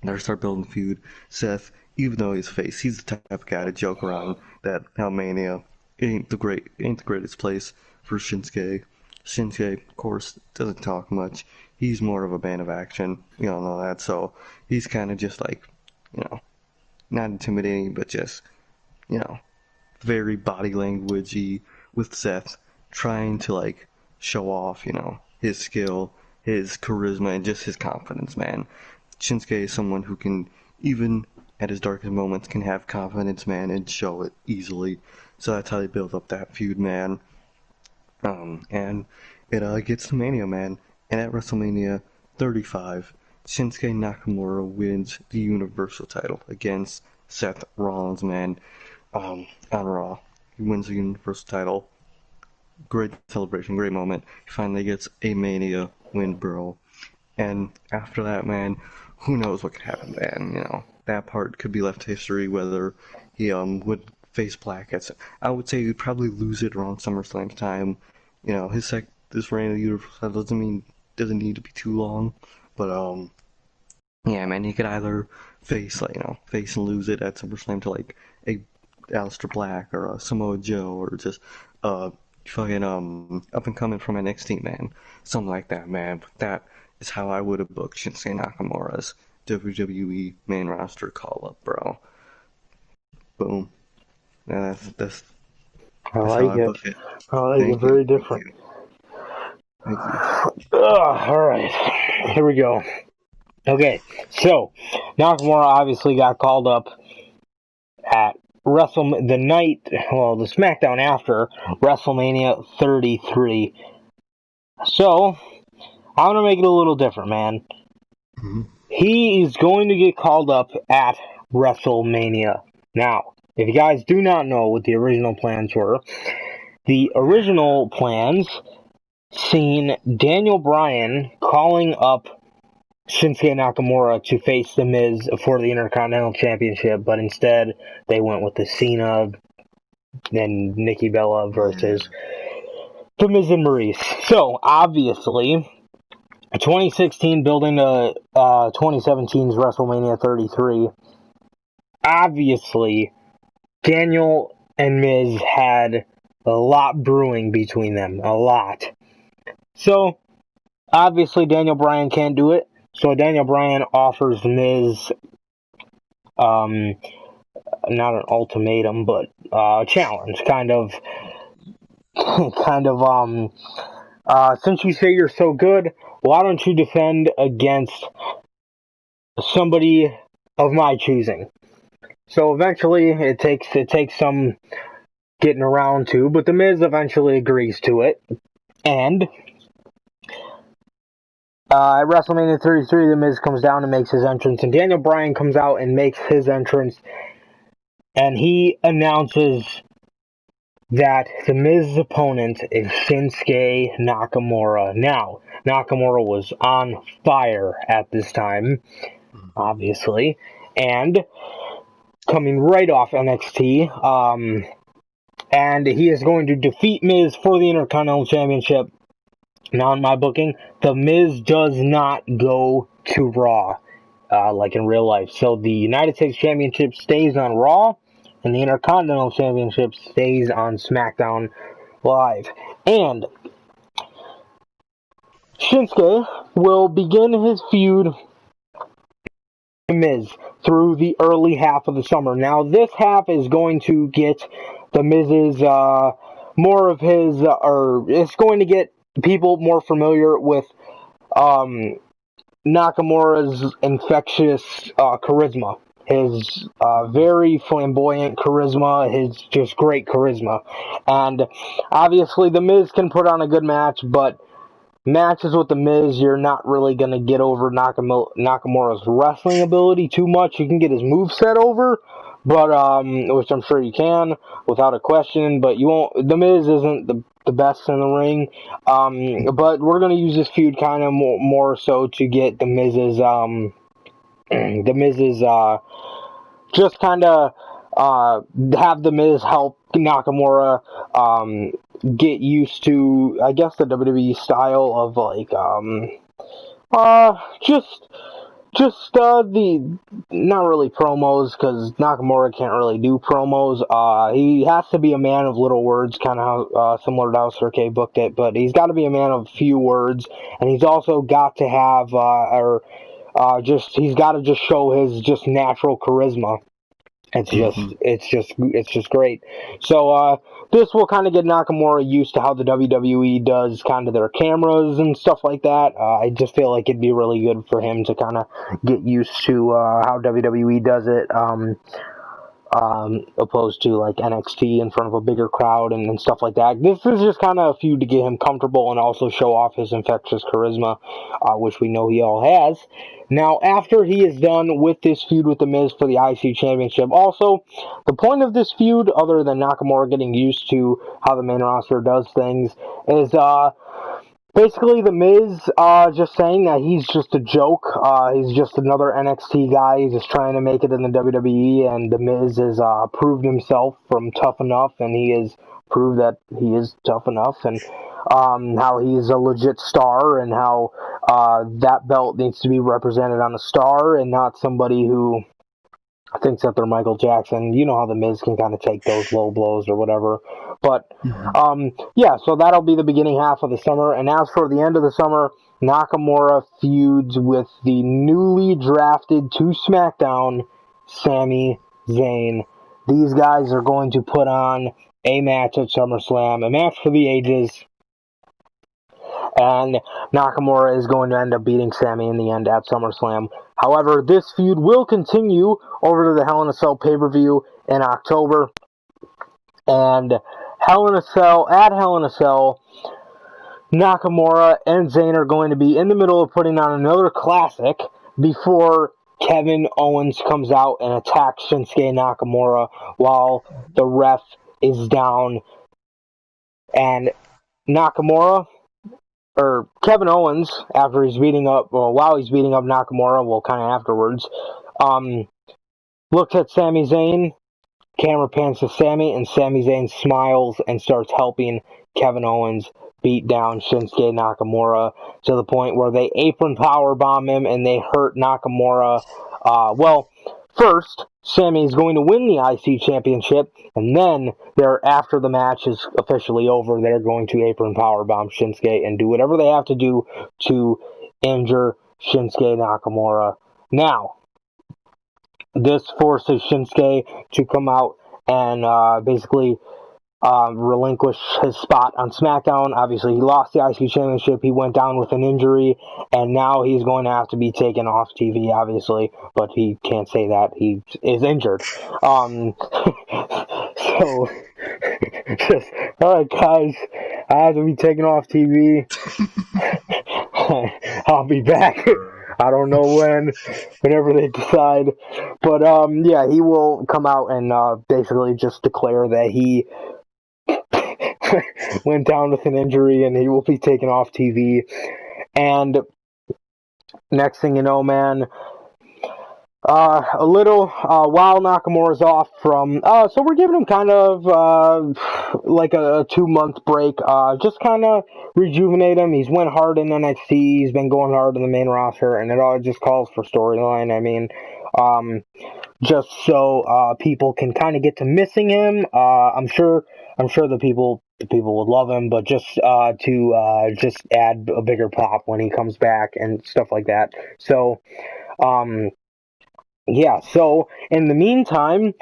Speaker 2: they start building the feud. Seth, even though he's a face, he's the type of guy to joke around that how Mania ain't the greatest place for Shinsuke. Shinsuke, of course, doesn't talk much. He's more of a man of action. We all know that. So he's kind of just like, not intimidating, but just, very body languagey with Seth, trying to like show off, his skill, his charisma, and just his confidence, man. Shinsuke is someone who can, even at his darkest moments, can have confidence, man, and show it easily. So that's how they build up that feud, man. And it gets to Mania, man. And at WrestleMania 35, Shinsuke Nakamura wins the Universal title against Seth Rollins, man, on Raw. He wins the Universal title. Great celebration, great moment. He finally gets a Mania win, bro. And after that, man, who knows what could happen, man. That part could be left to history, whether he would face Black at... I would say he'd probably lose it around SummerSlam time. This reign of the Universal title doesn't need to be too long. But, yeah, man, he could either face and lose it at SummerSlam to, like, a Aleister Black or a Samoa Joe or just, fucking, up and coming from NXT, man. Something like that, man. But that is how I would have booked Shinsuke Nakamura's WWE main roster call-up, bro. Boom. Yeah, that's
Speaker 1: I like it.
Speaker 2: it.
Speaker 1: I like it. Very different.
Speaker 2: Thank you.
Speaker 1: Alright. Here we go. Okay, so Nakamura obviously got called up at the SmackDown after WrestleMania 33. So, I'm gonna make it a little different, man.
Speaker 2: Mm-hmm.
Speaker 1: He is going to get called up at WrestleMania. Now, if you guys do not know what the original plans were, the original plans seen Daniel Bryan calling up Shinsuke Nakamura to face The Miz for the Intercontinental Championship, but instead they went with the Cena and Nikki Bella versus The Miz and Maurice. So, obviously, 2016 building to 2017's WrestleMania 33, obviously, Daniel and Miz had a lot brewing between them. A lot. So, obviously, Daniel Bryan can't do it. So, Daniel Bryan offers The Miz, not an ultimatum, but a challenge. Since you say you're so good, why don't you defend against somebody of my choosing? So eventually, it takes some getting around to, but The Miz eventually agrees to it. And at WrestleMania 33, The Miz comes down and makes his entrance, and Daniel Bryan comes out and makes his entrance, and he announces that The Miz's opponent is Shinsuke Nakamura. Now, Nakamura was on fire at this time, obviously, and coming right off NXT, and he is going to defeat Miz for the Intercontinental Championship. Now, in my booking, The Miz does not go to Raw, like in real life. So the United States Championship stays on Raw, and the Intercontinental Championship stays on SmackDown Live. And Shinsuke will begin his feud with The Miz through the early half of the summer. Now, this half is going to get The Miz's, it's going to get people more familiar with Nakamura's infectious charisma. His very flamboyant charisma, his just great charisma. And obviously The Miz can put on a good match, but matches with The Miz, you're not really going to get over Nakamura's wrestling ability too much. You can get his moveset over, but which I'm sure you can, without a question, but you won't. The Miz isn't the best in the ring, but we're going to use this feud kind of more so to get The Miz's just kind of have the Miz help Nakamura get used to, I guess, the WWE style of like just the not really promos, because Nakamura can't really do promos. He has to be a man of little words, kind of how similar to how Shinsuke booked it, but he's got to be a man of few words, and he's also got to have he's got to just show his just natural charisma. It's just great. So this will kind of get Nakamura used to how the WWE does kind of their cameras and stuff like that. I just feel like it'd be really good for him to kind of get used to how WWE does it. Opposed to like NXT in front of a bigger crowd and stuff like that. This is just kind of a feud to get him comfortable and also show off his infectious charisma, which we know he all has. Now, after he is done with this feud with The Miz for the IC Championship, also, the point of this feud, other than Nakamura getting used to how the main roster does things, is basically, The Miz just saying that he's just a joke. He's just another NXT guy. He's just trying to make it in the WWE, and The Miz has proved himself from Tough Enough, and he has proved that he is tough enough, and how he's a legit star, and how that belt needs to be represented on a star and not somebody who thinks that they're Michael Jackson. You know how The Miz can kind of take those low blows or whatever. But, yeah, so that'll be the beginning half of the summer. And as for the end of the summer, Nakamura feuds with the newly drafted to SmackDown, Sami Zayn. These guys are going to put on a match at SummerSlam, a match for the ages. And Nakamura is going to end up beating Sami in the end at SummerSlam. However, this feud will continue over to the Hell in a Cell pay-per-view in October. And at Hell in a Cell, Nakamura and Zayn are going to be in the middle of putting on another classic before Kevin Owens comes out and attacks Shinsuke Nakamura while the ref is down. And Kevin Owens, while he's beating up Nakamura, well, kind of afterwards, looks at Sami Zayn, camera pans to Sami, and Sami Zayn smiles and starts helping Kevin Owens beat down Shinsuke Nakamura to the point where they apron powerbomb him and they hurt Nakamura. First, Sami is going to win the IC Championship, and then after the match is officially over, they're going to apron powerbomb Shinsuke and do whatever they have to do to injure Shinsuke Nakamura. Now, this forces Shinsuke to come out and basically relinquish his spot on SmackDown. Obviously, he lost the IC Championship. He went down with an injury, and now he's going to have to be taken off TV, obviously, but he can't say that. He is injured. So, just, alright, guys, I have to be taken off TV. I'll be back. I don't know whenever they decide. But, yeah, he will come out and basically just declare that he went down with an injury and he will be taken off TV. And next thing you know, man, while Nakamura's off from, so we're giving him kind of, like a 2-month break, just kind of rejuvenate him. He's went hard in NXT, he's been going hard in the main roster, and it all just calls for storyline. I mean, just so, people can kind of get to missing him. I'm sure the people would love him, but just just add a bigger pop when he comes back and stuff like that. So, yeah, so in the meantime,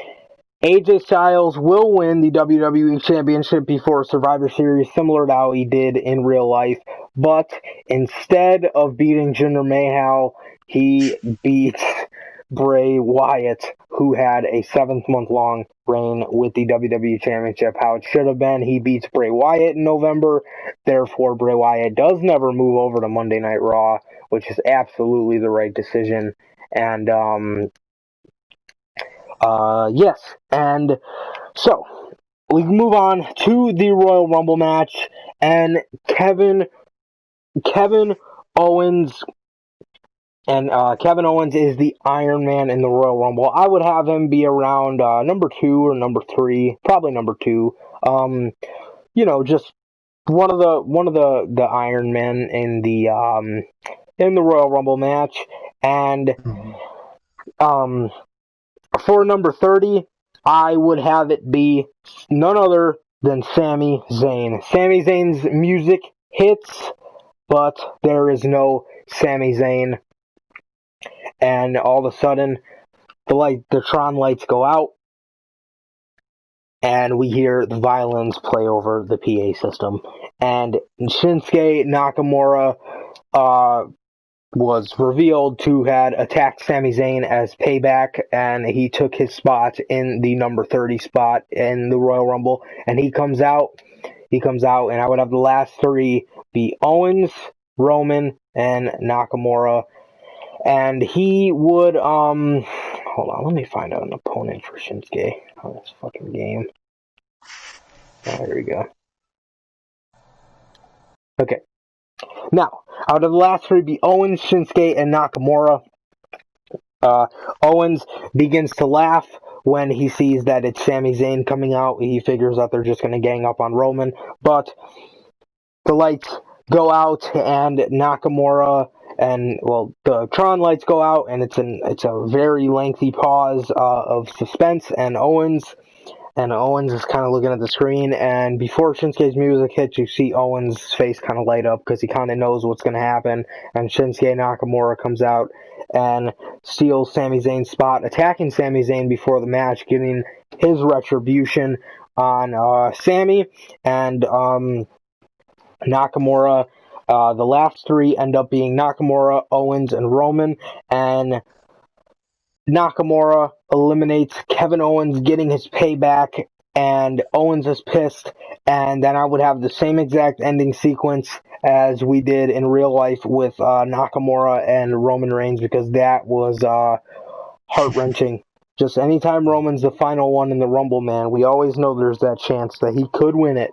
Speaker 1: AJ Styles will win the WWE Championship before Survivor Series, similar to how he did in real life. But instead of beating Jinder Mahal, he beats Bray Wyatt, who had a 7-month-long reign with the WWE Championship. How it should have been, he beats Bray Wyatt in November. Therefore, Bray Wyatt does never move over to Monday Night Raw, which is absolutely the right decision. And, yes. And so, we move on to the Royal Rumble match, and Kevin Owens And Kevin Owens is the Iron Man in the Royal Rumble. I would have him be around number 2 or number 3, probably number 2. Just one of the Iron Men in the Royal Rumble match. And for number 30, I would have it be none other than Sami Zayn. Sami Zayn's music hits, but there is no Sami Zayn. And all of a sudden, the Tron lights go out, and we hear the violins play over the PA system. And Shinsuke Nakamura was revealed to had attacked Sami Zayn as payback, and he took his spot in the number 30 spot in the Royal Rumble. And he comes out, and I would have the last 3 be Owens, Roman, and Nakamura. And he would, hold on, let me find out an opponent for Shinsuke on this fucking game. Oh, here we go. Okay. Now, out of the last 3 be Owens, Shinsuke, and Nakamura. Owens begins to laugh when he sees that it's Sami Zayn coming out. He figures that they're just going to gang up on Roman. But the lights go out, and Nakamura... And the Tron lights go out, and it's a very lengthy pause of suspense. And Owens is kind of looking at the screen. And before Shinsuke's music hits, you see Owens' face kind of light up because he kind of knows what's going to happen. And Shinsuke Nakamura comes out and steals Sami Zayn's spot, attacking Sami Zayn before the match, getting his retribution on Sami and Nakamura. The last 3 end up being Nakamura, Owens, and Roman, and Nakamura eliminates Kevin Owens, getting his payback, and Owens is pissed, and then I would have the same exact ending sequence as we did in real life with Nakamura and Roman Reigns, because that was heart-wrenching. Just anytime Roman's the final one in the Rumble, man, we always know there's that chance that he could win it,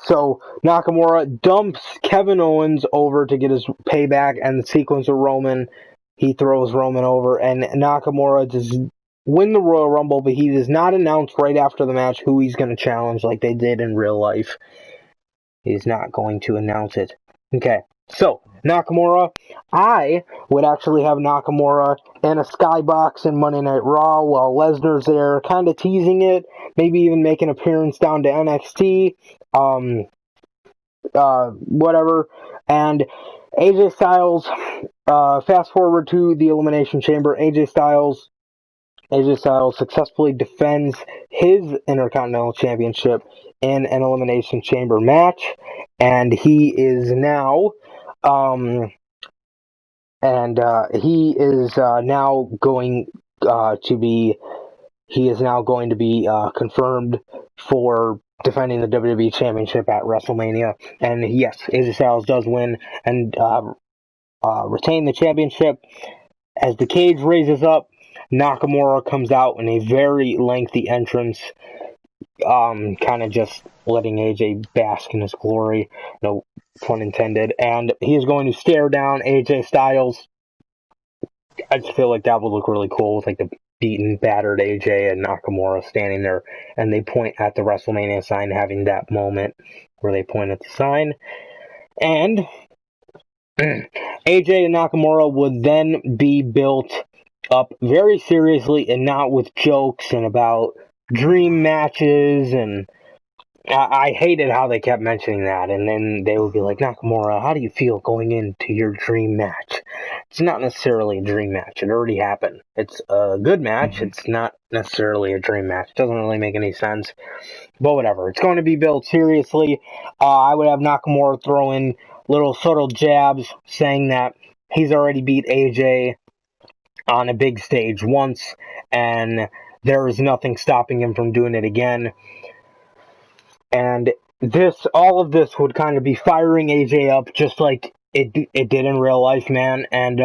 Speaker 1: so Nakamura dumps Kevin Owens over to get his payback, and the sequence of Roman, he throws Roman over, and Nakamura does win the Royal Rumble, but he does not announce right after the match who he's going to challenge like they did in real life. He's not going to announce it. Okay, so Nakamura, I would actually have Nakamura in a skybox in Monday Night Raw while Lesnar's there, kind of teasing it, maybe even make an appearance down to NXT, whatever. And AJ Styles, fast forward to the Elimination Chamber, AJ Styles successfully defends his Intercontinental Championship in an Elimination Chamber match, and he is now now going to be confirmed for defending the WWE Championship at Wrestlemania. And yes, AJ Styles does win and retain the championship. As the cage raises up, Nakamura comes out in a very lengthy entrance, kind of just letting AJ bask in his glory, no pun intended, and he is going to stare down AJ Styles. I just feel like that would look really cool with like the beaten, battered AJ and Nakamura standing there, and they point at the WrestleMania sign, having that moment where they point at the sign, and AJ and Nakamura would then be built up very seriously, and not with jokes and about dream matches. And I hated how they kept mentioning that, and then they would be like, Nakamura, how do you feel going into your dream match? It's not necessarily a dream match. It already happened. It's a good match. It's not necessarily a dream match. It doesn't really make any sense. But whatever. It's going to be built seriously. I would have Nakamura throw in little subtle jabs saying that he's already beat AJ on a big stage once, and there is nothing stopping him from doing it again. And all of this would kind of be firing AJ up, just like it did in real life, man. And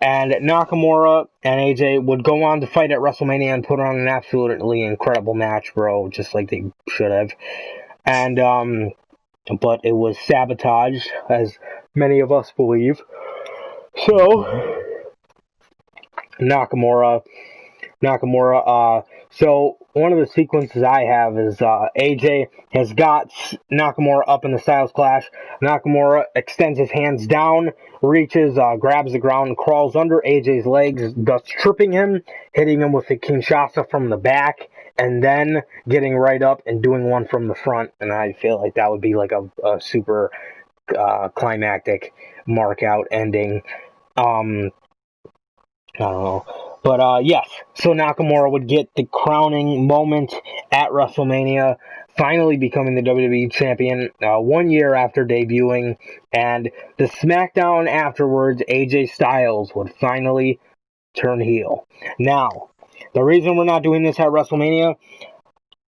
Speaker 1: Nakamura and AJ would go on to fight at WrestleMania and put on an absolutely incredible match, bro, just like they should have. And but it was sabotaged, as many of us believe. So, Nakamura, so one of the sequences I have is AJ has got Nakamura up in the Styles Clash. Nakamura extends his hands down, reaches, grabs the ground, and crawls under AJ's legs, thus tripping him, hitting him with the Kinshasa from the back, and then getting right up and doing one from the front. And I feel like that would be like a super climactic mark out ending. I don't know. But, yes. So Nakamura would get the crowning moment at WrestleMania, finally becoming the WWE Champion 1 year after debuting. And the SmackDown afterwards, AJ Styles would finally turn heel. Now, the reason we're not doing this at WrestleMania,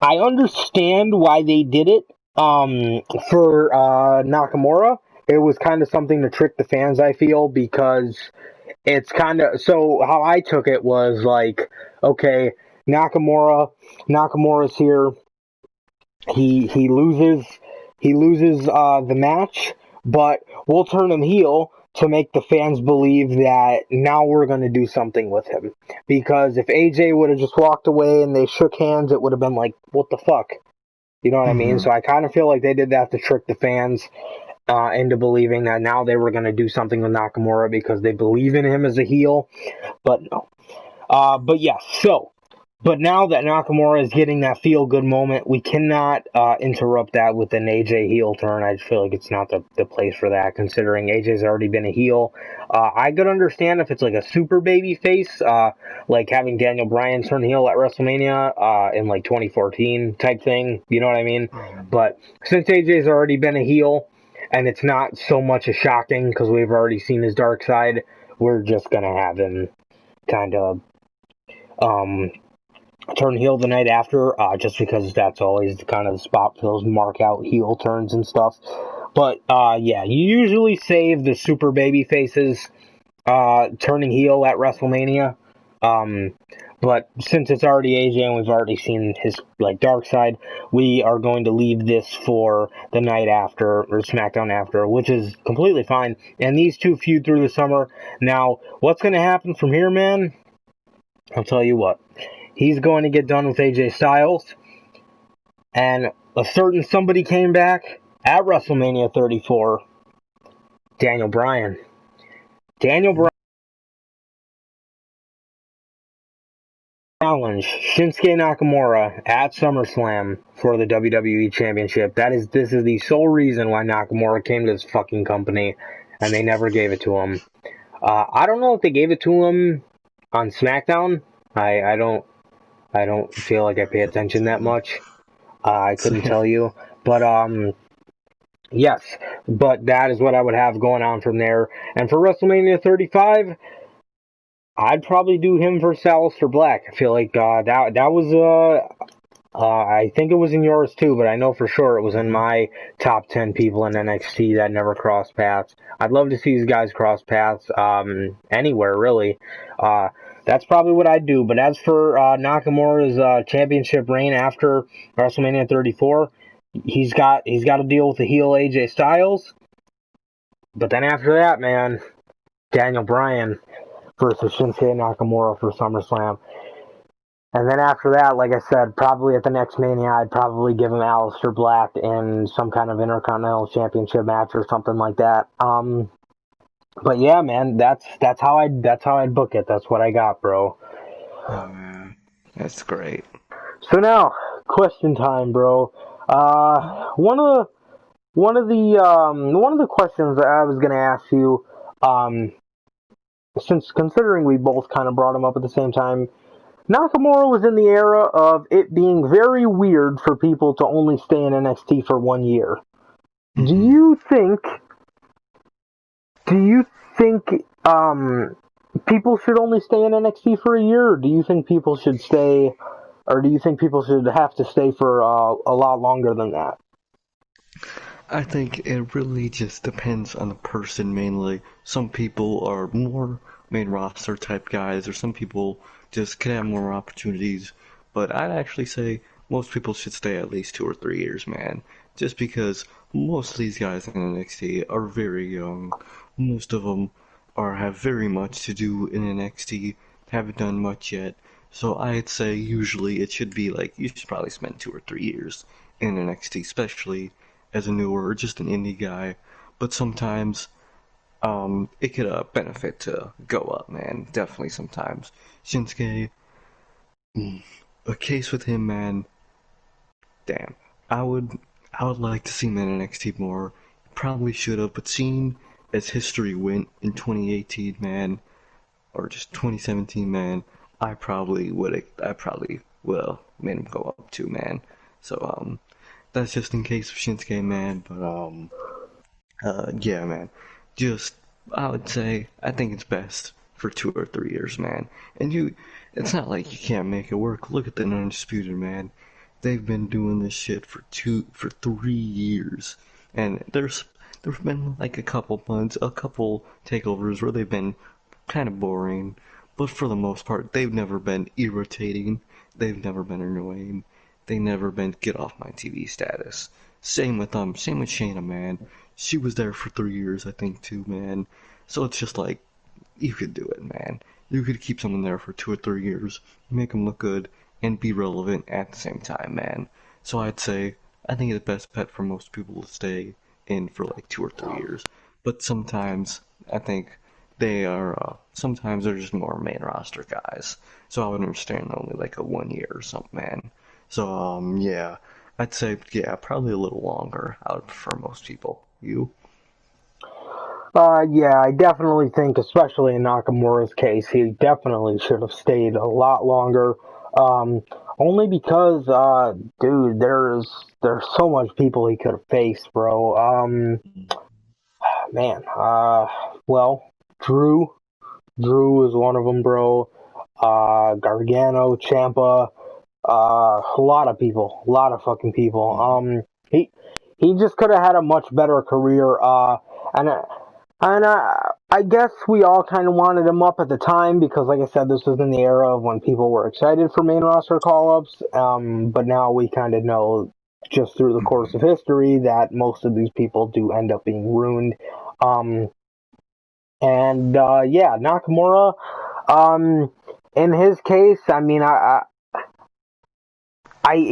Speaker 1: I understand why they did it for Nakamura. It was kind of something to trick the fans, I feel, because it's kind of, so how I took it was like, okay, Nakamura's here. He loses the match, but we'll turn him heel to make the fans believe that now we're going to do something with him. Because if AJ would have just walked away and they shook hands, it would have been like, what the fuck? You know what I mean? So I kind of feel like they did that to trick the fans into believing that now they were going to do something with Nakamura because they believe in him as a heel. But no. But yes, but now that Nakamura is getting that feel-good moment, we cannot interrupt that with an AJ heel turn. I just feel like it's not the place for that, considering AJ's already been a heel. I could understand if it's like a super baby face, like having Daniel Bryan turn heel at WrestleMania in like 2014 type thing. You know what I mean? But since AJ's already been a heel, and it's not so much a shocking because we've already seen his dark side, we're just going to have him kind of turn heel the night after, just because that's always kind of the spot for those mark out heel turns and stuff. But yeah, you usually save the super baby faces turning heel at WrestleMania. But since it's already AJ and we've already seen his like dark side, we are going to leave this for the night after or SmackDown after, which is completely fine. And these two feud through the summer. Now, what's going to happen from here, man? I'll tell you what. He's going to get done with AJ Styles, and a certain somebody came back at WrestleMania 34, Daniel Bryan. Daniel Bryan challenged Shinsuke Nakamura at SummerSlam for the WWE Championship. This is the sole reason why Nakamura came to this fucking company, and they never gave it to him. I don't know if they gave it to him on SmackDown. I don't feel like I pay attention that much. I couldn't tell you. But, yes. But that is what I would have going on from there. And for WrestleMania 35, I'd probably do him versus Aleister Black. I feel like that was, I think it was in yours too, but I know for sure it was in my top 10 people in NXT that never crossed paths. I'd love to see these guys cross paths anywhere, really. That's probably what I'd do. But as for Nakamura's championship reign after WrestleMania 34, he's got to deal with the heel AJ Styles. But then after that, man, Daniel Bryan versus Shinsuke Nakamura for SummerSlam. And then after that, like I said, probably at the next Mania, I'd probably give him Aleister Black in some kind of Intercontinental Championship match or something like that. But yeah, man, that's how I'd book it. That's what I got, bro.
Speaker 2: Oh man, that's great.
Speaker 1: So now, question time, bro. One of the questions that I was gonna ask you, since considering we both kind of brought him up at the same time, Nakamura was in the era of it being very weird for people to only stay in NXT for 1 year. Do you think people should only stay in NXT for a year, or do you think people should stay, or do you think people should have to stay for a lot longer than that?
Speaker 2: I think it really just depends on the person mainly. Some people are more main roster type guys, or some people just can have more opportunities. But I'd actually say most people should stay at least 2 or 3 years, man. Just because most of these guys in NXT are very young. Most of them have very much to do in NXT, haven't done much yet. So I'd say usually it should be like you should probably spend 2 or 3 years in NXT, especially as a newer or just an indie guy. But sometimes it could benefit to go up, man. Definitely sometimes. Shinsuke, a case with him, man. Damn, I would I would like to see him in NXT more. Probably should have, but seeing as history went in 2018, man, or just 2017, man, I probably will made him go up too, man. So that's just in case of Shinsuke, man. But yeah, man. Just, I would say, I think it's best for 2 or 3 years, man. And it's not like you can't make it work. Look at the Undisputed, man. They've been doing this shit for 3 years. And there've been like a couple months, a couple takeovers where they've been kind of boring. But for the most part, they've never been irritating. They've never been annoying. They never been get off my TV status. Same with Shayna, man. She was there for 3 years, I think, too, man. So it's just like you could do it, man. You could keep someone there for 2 or 3 years, make them look good, and be relevant at the same time, man. So I'd say I think it's best bet for most people to stay in for like 2 or 3 years. But sometimes I think sometimes they're just more main roster guys. So I would understand only like a 1 year or something, man. So yeah, I'd say yeah, probably a little longer. I would prefer most people. You?
Speaker 1: Yeah, I definitely think, especially in Nakamura's case, he definitely should have stayed a lot longer. Um, Only because, dude, there's so much people he could have faced, bro. Man, well, Drew, Drew was one of them, bro. Gargano, Champa, a lot of people, a lot of fucking people. He just could have had a much better career. And I guess we all kind of wanted him up at the time because, like I said, this was in the era of when people were excited for main roster call-ups. But now we kind of know, just through the course of history, that most of these people do end up being ruined. Um, yeah, Nakamura. Um, in his case, I mean,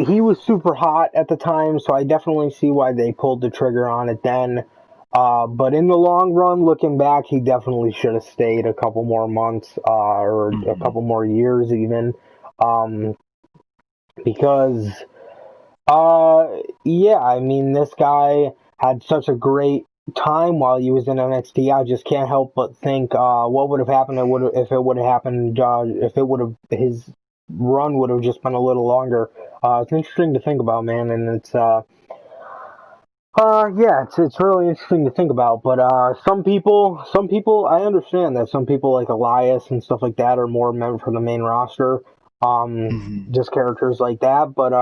Speaker 1: he was super hot at the time, so I definitely see why they pulled the trigger on it then. But in the long run, looking back, he definitely should have stayed a couple more months, or a
Speaker 2: Mm-hmm.
Speaker 1: couple more years even. Um, because, yeah, I mean, this guy had such a great time while he was in NXT. I just can't help but think, what would have happened if it would have happened, if it would have, his run would have just been a little longer. It's interesting to think about, man, and yeah, it's really interesting to think about. But some people, I understand that some people like Elias and stuff like that are more meant for the main roster,
Speaker 2: Mm-hmm.
Speaker 1: just characters like that. But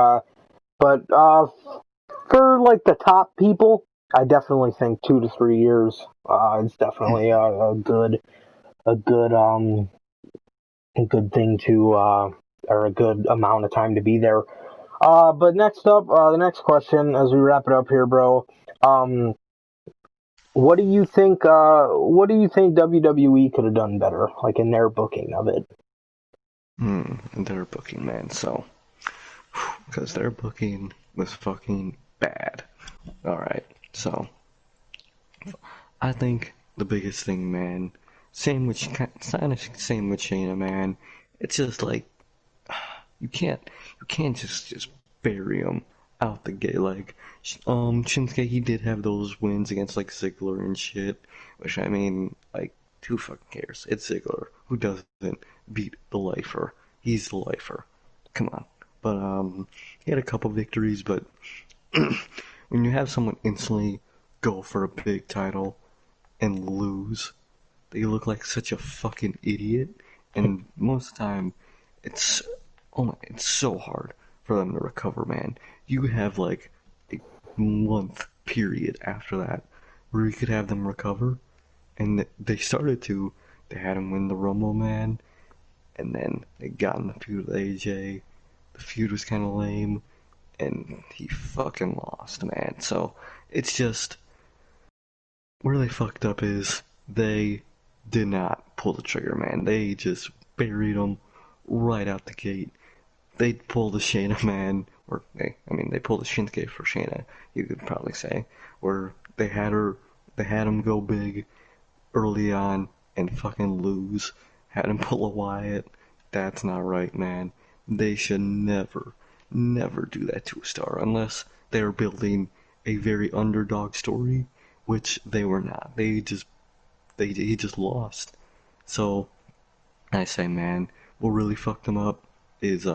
Speaker 1: for like the top people, I definitely think 2 to 3 years. It's definitely a good a good thing to or a good amount of time to be there. But next up, the next question as we wrap it up here, bro. Um, what do you think? What do you think WWE could have done better, like in their booking of it?
Speaker 2: And their booking, man. So, because their booking was fucking bad. Alright, so I think the biggest thing, man, same with Shayna, man. It's just like you can't you can't just bury him out the gate. Like Shinsuke, he did have those wins against like Ziggler and shit, which I mean, like who fucking cares? It's Ziggler. Who doesn't beat the lifer? He's the lifer. Come on. But he had a couple victories, but when you have someone instantly go for a big title and lose, they look like such a fucking idiot. And most of the time, it's it's so hard for them to recover, man. You have like a month period after that where you could have them recover, and they started to. They had him win the Rumble, man, and then they got in the feud with AJ. The feud was kind of lame, and he fucking lost, man. So it's just where they fucked up is they did not pull the trigger, man. They just buried him right out the gate. They pulled the Shayna, man, or they pulled the Shinsuke for Shayna, you could probably say, where they had him go big early on and fucking lose, had him pull a Wyatt. That's not right, man. They should never, never do that to a star unless they're building a very underdog story, which they were not. He just lost. So I say, man, what really fucked them up is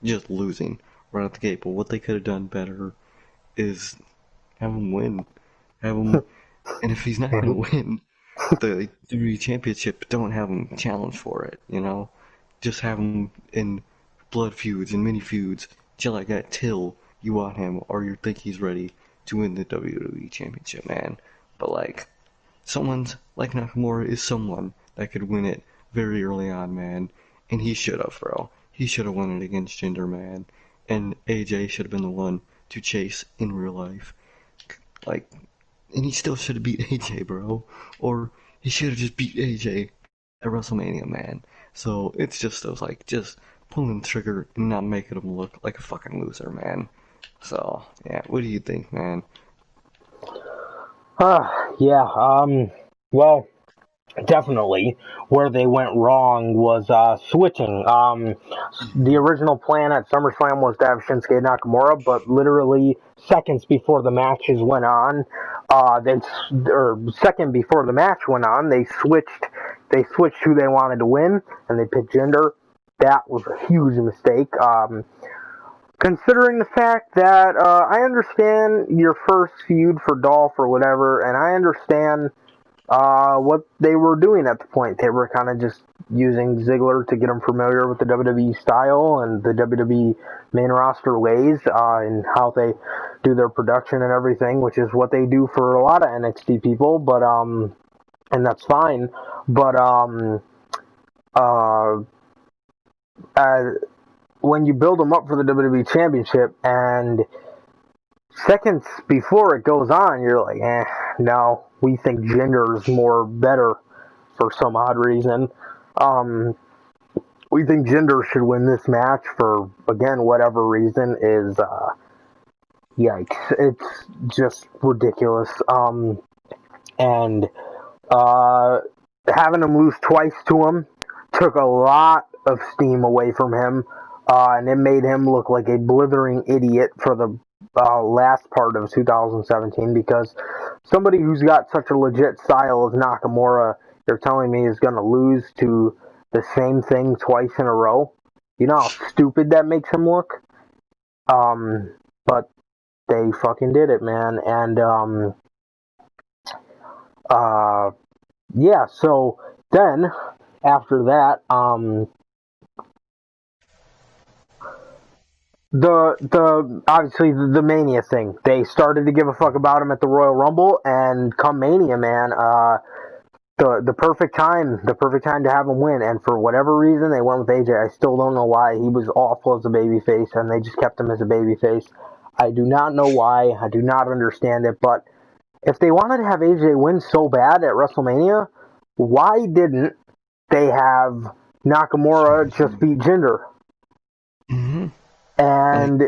Speaker 2: just losing right out the gate. But what they could have done better is have him win. Have him, and if he's not gonna win the WWE Championship, don't have him challenge for it. Just have him in blood feuds and mini feuds, chill like that till you want him or you think he's ready to win the WWE Championship, man. But someone's like Nakamura is someone that could win it very early on, man. And he should have, bro. He should have won it against Jinder, man. And AJ should have been the one to chase in real life. And he still should have beat AJ, bro. Or he should have just beat AJ at WrestleMania, man. So it's just those, just pulling the trigger and not making him look like a fucking loser, man. So, yeah, what do you think, man?
Speaker 1: Well, definitely. Where they went wrong was switching. The original plan at SummerSlam was to have Shinsuke Nakamura, but literally seconds before the matches went on, second before the match went on, they switched who they wanted to win, and they picked Jinder. That was a huge mistake. Considering the fact that I understand your first feud for Dolph or whatever, and I understand what they were doing at the point. They were kind of just using Ziggler to get him familiar with the WWE style and the WWE main roster ways and how they do their production and everything, which is what they do for a lot of NXT people. But and that's fine. But when you build them up for the WWE Championship and seconds before it goes on, you're like, no, we think Jinder's more better for some odd reason. We think Jinder should win this match for, again, whatever reason is, yikes. It's just ridiculous. And having him lose twice to him took a lot of steam away from him, and it made him look like a blithering idiot for the last part of 2017, because somebody who's got such a legit style as Nakamura, you're telling me is going to lose to the same thing twice in a row? You know how stupid that makes him look? But they fucking did it, man. And, yeah, so then, after that, obviously the Mania thing. They started to give a fuck about him at the Royal Rumble, and come Mania, man, the perfect time to have him win. And for whatever reason, they went with AJ. I still don't know why. He was awful as a babyface, and they just kept him as a babyface. I do not know why. I do not understand it. But if they wanted to have AJ win so bad at WrestleMania, why didn't they have Nakamura just beat Jinder?
Speaker 2: Mm-hmm.
Speaker 1: And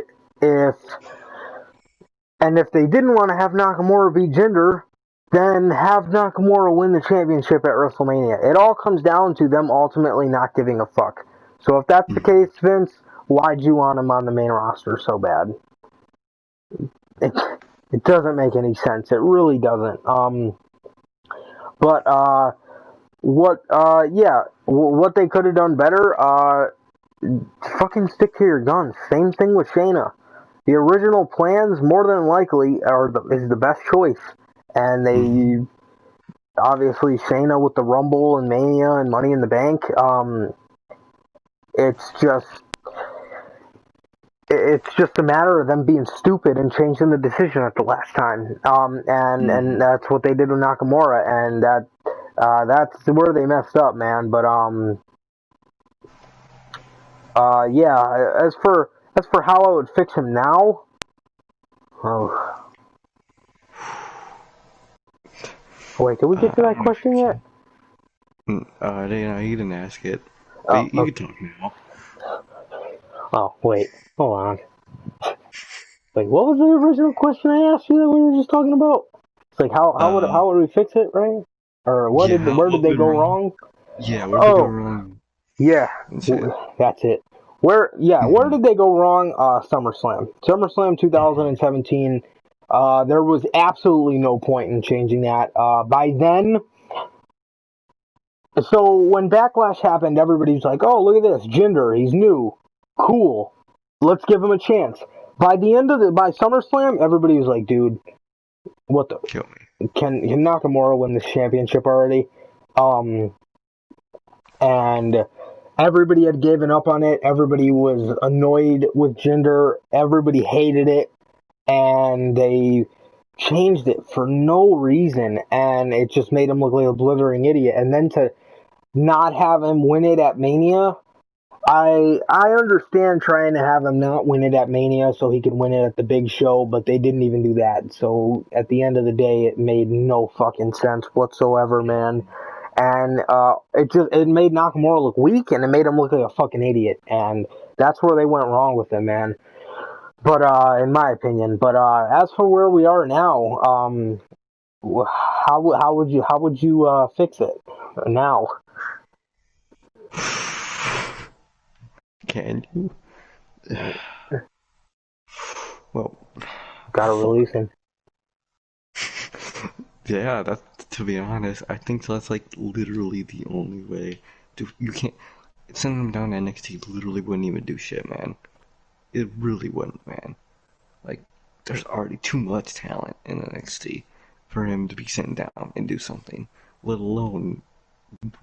Speaker 1: if they didn't want to have Nakamura beat Jinder, then have Nakamura win the championship at WrestleMania. It all comes down to them ultimately not giving a fuck. So if that's the case, Vince, why'd you want him on the main roster so bad? It doesn't make any sense. It really doesn't. What they could have done better, fucking stick to your guns. Same thing with Shayna. The original plans, more than likely, is the best choice. And they, obviously, Shayna with the Rumble and Mania and Money in the Bank, it's just a matter of them being stupid and changing the decision at the last time. And that's what they did with Nakamura, and that's where they messed up, man. But yeah, as for how I would fix him now, Oh. Wait, did we get to that question yet?
Speaker 2: You didn't ask it. But
Speaker 1: Oh,
Speaker 2: you
Speaker 1: okay.
Speaker 2: can talk now.
Speaker 1: Oh, wait. Hold on. Wait, what was the original question I asked you that we were just talking about? It's like how would we fix it, right? Or where
Speaker 2: Yeah,
Speaker 1: did
Speaker 2: what
Speaker 1: they
Speaker 2: went
Speaker 1: go
Speaker 2: wrong?
Speaker 1: wrong?
Speaker 2: Yeah, where did they go
Speaker 1: Oh,
Speaker 2: wrong?
Speaker 1: yeah,
Speaker 2: And shit.
Speaker 1: that's it. Where
Speaker 2: Mm-hmm.
Speaker 1: did they go wrong? SummerSlam 2017. There was absolutely no point in changing that. By then, so when Backlash happened, everybody's like, "Oh, look at this, Jinder, he's new, cool, let's give him a chance." By SummerSlam, everybody was like, "Dude, what the
Speaker 2: Kill me.
Speaker 1: can Nakamura win this championship already?" And everybody had given up on it. Everybody was annoyed with Jinder. Everybody hated it, and they changed it for no reason, and it just made him look like a blithering idiot. And then to not have him win it at Mania, I understand trying to have him not win it at Mania so he could win it at the big show, but they didn't even do that. So at the end of the day, it made no fucking sense whatsoever, man. And it made Nakamura look weak, and it made him look like a fucking idiot. And that's where they went wrong with him, man. But in my opinion, but as for where we are now, how would you fix it now?
Speaker 2: Can you? Well,
Speaker 1: Gotta release
Speaker 2: fuck.
Speaker 1: him.
Speaker 2: Yeah, that's, to be honest, I think that's like literally the only way. You can't send him down to NXT. Literally wouldn't even do shit, man. It really wouldn't, man. Like, there's already too much talent in NXT for him to be sent down and do something. Let alone,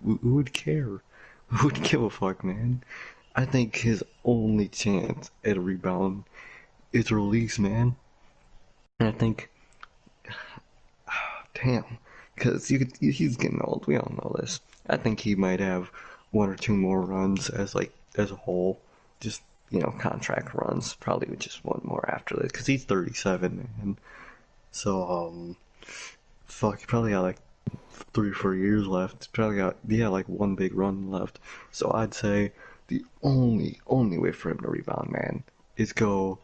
Speaker 2: who would care? Who would give a fuck, man? I think his only chance at a rebound is release, man. And I think, damn, because he's getting old. We all know this. I think he might have one or two more runs as a whole, just contract runs. Probably just one more after this, because he's 37, man. So fuck, he probably got like 3 or 4 years left. Probably got like one big run left. So I'd say the only way for him to rebound, man, is go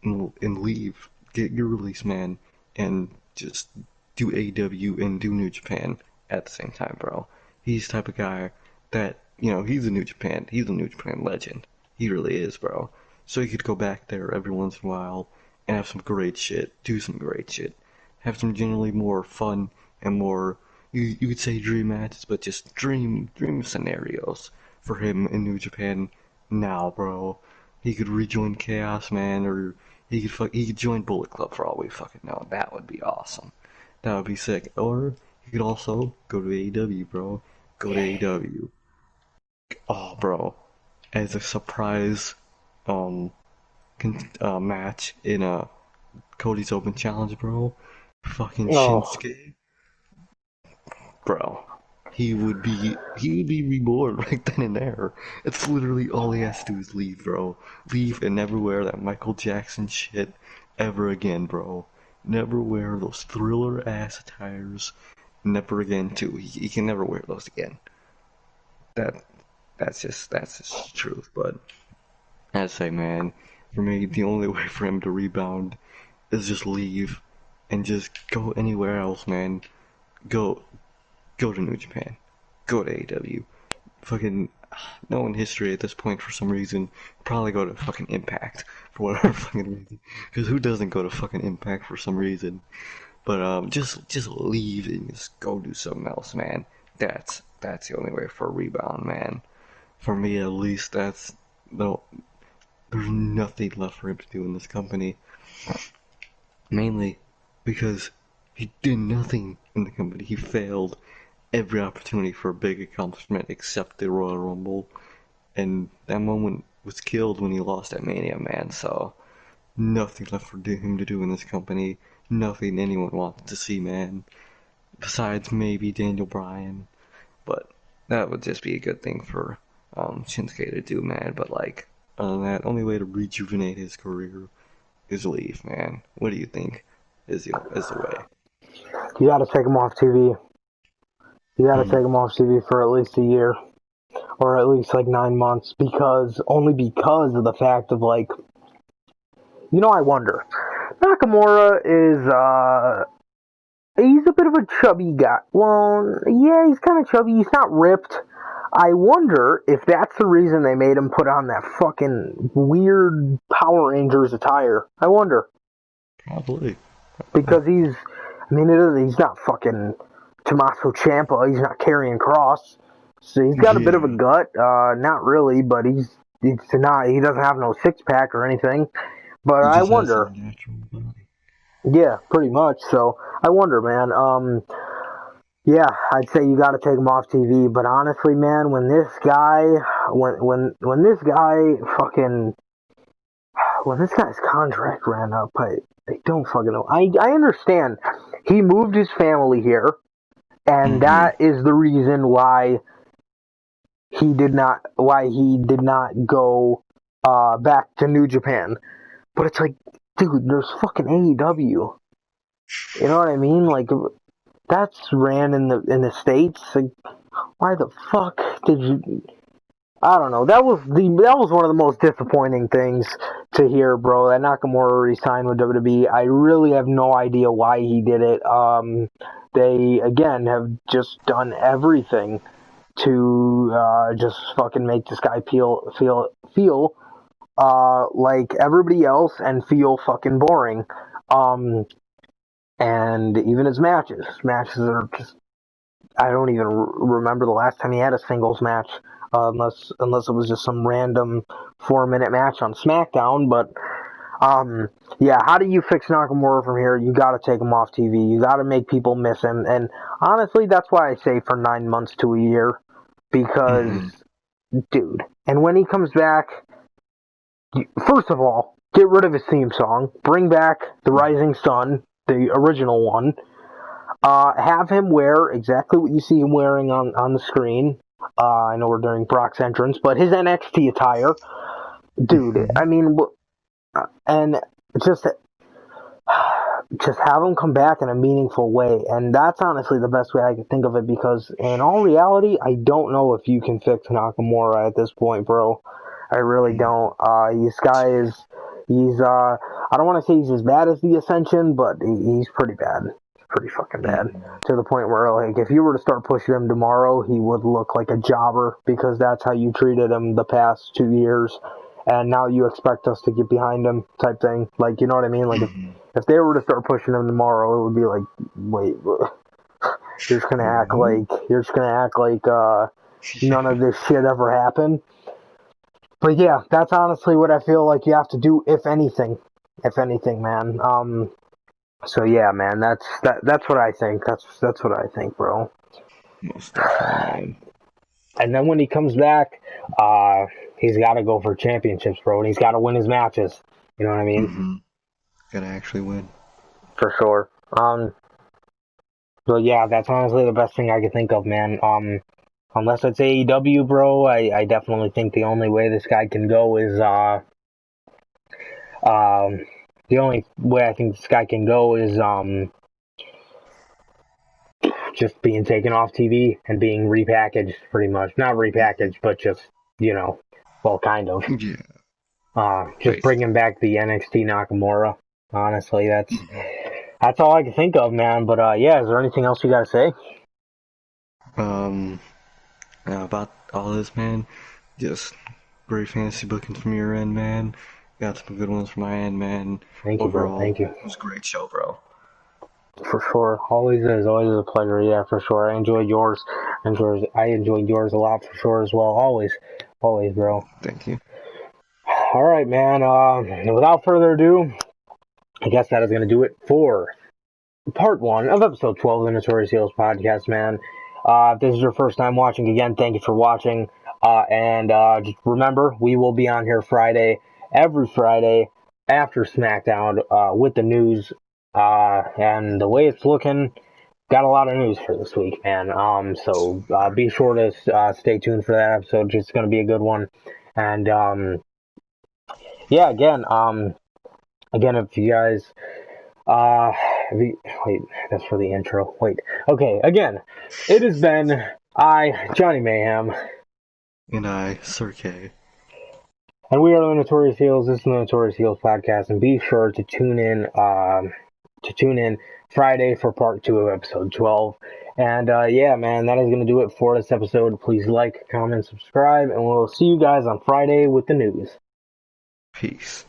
Speaker 2: and leave, get your release, man, and just do AEW and do New Japan at the same time, bro. He's the type of guy that, he's he's a New Japan legend. He really is, bro. So he could go back there every once in a while and have some great shit, do some great shit, have some generally more fun and more, you could say dream matches, but just dream scenarios for him in New Japan now, bro. He could rejoin Chaos, man, or he could join Bullet Club for all we fucking know. That would be awesome. That would be sick. Or he could also go to AEW, bro. Go to AEW. Oh, bro, as a surprise, um, match in a Cody's Open Challenge, bro. Fucking
Speaker 1: Oh,
Speaker 2: Shinsuke, bro. He would be reborn right then and there. It's literally all he has to do is leave, bro. Leave and never wear that Michael Jackson shit ever again, bro. Never wear those Thriller ass attires. Never again too. He can never wear those again. That that's just the truth. But I say, man, for me, the only way for him to rebound is just leave and just go anywhere else, man. Go go to New Japan. Go to AEW. Fucking no one in history at this point for some reason probably go to fucking Impact for whatever fucking reason. Because who doesn't go to fucking Impact for some reason? But just leave and just go do something else, man. That's the only way for a rebound, man. For me at least, that's no. There's nothing left for him to do in this company. Mainly because he did nothing in the company. He failed every opportunity for a big accomplishment except the Royal Rumble. And that moment was killed when he lost at Mania, man. So nothing left for him to do in this company. Nothing anyone wanted to see, man. Besides maybe Daniel Bryan, but that would just be a good thing for Shinsuke to do, man. But like, other than that, only way to rejuvenate his career is leave, man. What do you think is the way?
Speaker 1: You gotta take him off TV. You gotta
Speaker 2: Mm-hmm.
Speaker 1: take him off TV for at least a year. Or at least like 9 months. Only because of the fact of like, I wonder. Nakamura is, he's a bit of a chubby guy. Well, yeah, he's kind of chubby. He's not ripped. I wonder if that's the reason they made him put on that fucking weird Power Rangers attire. I wonder.
Speaker 2: Probably.
Speaker 1: Because he's not fucking Tommaso Ciampa. He's not carrying Cross. So he's got a bit of a
Speaker 2: Yeah.
Speaker 1: gut. Not really, but he doesn't have no six pack or anything. But
Speaker 2: He
Speaker 1: I
Speaker 2: just has a
Speaker 1: wonder.
Speaker 2: natural body.
Speaker 1: Yeah, pretty much. So I wonder, man. Yeah, I'd say you got to take him off TV. But honestly, man, when this guy's contract ran up, I don't fucking know. I understand. He moved his family here, and
Speaker 2: Mm-hmm.
Speaker 1: that is the reason why he did not go back to New Japan. But it's like, dude, there's fucking AEW. You know what I mean? Like, that's ran in the States. Like, why the fuck did you? I don't know. That was one of the most disappointing things to hear, bro. That Nakamura re-signed with WWE. I really have no idea why he did it. They again have just done everything to just fucking make this guy feel like everybody else and feel fucking boring. And even his matches are just, I don't even remember the last time he had a singles match, unless it was just some random 4-minute match on SmackDown. But yeah, how do you fix Nakamura from here? You got to take him off TV. You got to make people miss him. And honestly, that's why I say for 9 months to a year, because
Speaker 2: Mm-hmm.
Speaker 1: dude, and when he comes back, first of all, get rid of his theme song, bring back the Rising Sun, the original one. Have him wear exactly what you see him wearing on the screen. I know we're during Brock's entrance, but his NXT attire, dude.
Speaker 2: Mm-hmm.
Speaker 1: I mean, and just just have him come back in a meaningful way, and that's honestly the best way I can think of it. Because in all reality, I don't know if you can fix Nakamura at this point, bro. I really don't. This guy is, he's I don't want to say he's as bad as the Ascension, but he's pretty bad. He's pretty fucking bad.
Speaker 2: Mm-hmm.
Speaker 1: To the point where, like, if you were to start pushing him tomorrow, he would look like a jobber, because that's how you treated him the past 2 years. And now you expect us to get behind him, type thing. Like, you know what I mean? Like,
Speaker 2: Mm-hmm.
Speaker 1: if they were to start pushing him tomorrow, it would be like, wait, you're just gonna act like none of
Speaker 2: Yeah.
Speaker 1: this shit ever happened. But yeah, that's honestly what I feel like you have to do, if anything, man. So yeah, man, that's what I think. That's what I think, bro.
Speaker 2: Most definitely, man.
Speaker 1: And then when he comes back, he's got to go for championships, bro, and he's got to win his matches. You know what I mean?
Speaker 2: Mm-hmm. Gotta actually win.
Speaker 1: For sure. So yeah, that's honestly the best thing I could think of, man. Unless it's AEW, bro, I definitely think the only way this guy can go is the only way I think this guy can go is just being taken off TV and being repackaged, pretty much. Not repackaged, but just, well, kind of.
Speaker 2: Yeah.
Speaker 1: Just bringing back the NXT Nakamura. Honestly, that's all I can think of, man. But yeah, is there anything else you gotta say?
Speaker 2: About all this, man. Just great fantasy booking from your end, man. Got some good ones from my end, man.
Speaker 1: Thank you, bro.
Speaker 2: Overall,
Speaker 1: Thank you.
Speaker 2: it was a great show, bro.
Speaker 1: For sure. Always is a pleasure. Yeah, for sure. I enjoyed yours. I enjoyed yours a lot, for sure, as well. Always, bro.
Speaker 2: Thank you.
Speaker 1: All right, man. Without further ado, I guess that is going to do it for part 1 of episode 12 of the Notorious Heels podcast, man. If this is your first time watching, again, thank you for watching. And just remember, we will be on here every Friday after SmackDown with the news. And the way it's looking, got a lot of news for this week, man. So be sure to stay tuned for that episode. It's going to be a good one. And yeah, again, Again, if you guys, wait, that's for the intro. Wait, okay, again, it has been Johnny Mayhem.
Speaker 2: And I, Sir K.
Speaker 1: And we are the Notorious Heels. This is the Notorious Heels podcast, and be sure to tune in Friday for part 2 of episode 12. And yeah, man, that is going to do it for this episode. Please like, comment, subscribe, and we'll see you guys on Friday with the news.
Speaker 2: Peace.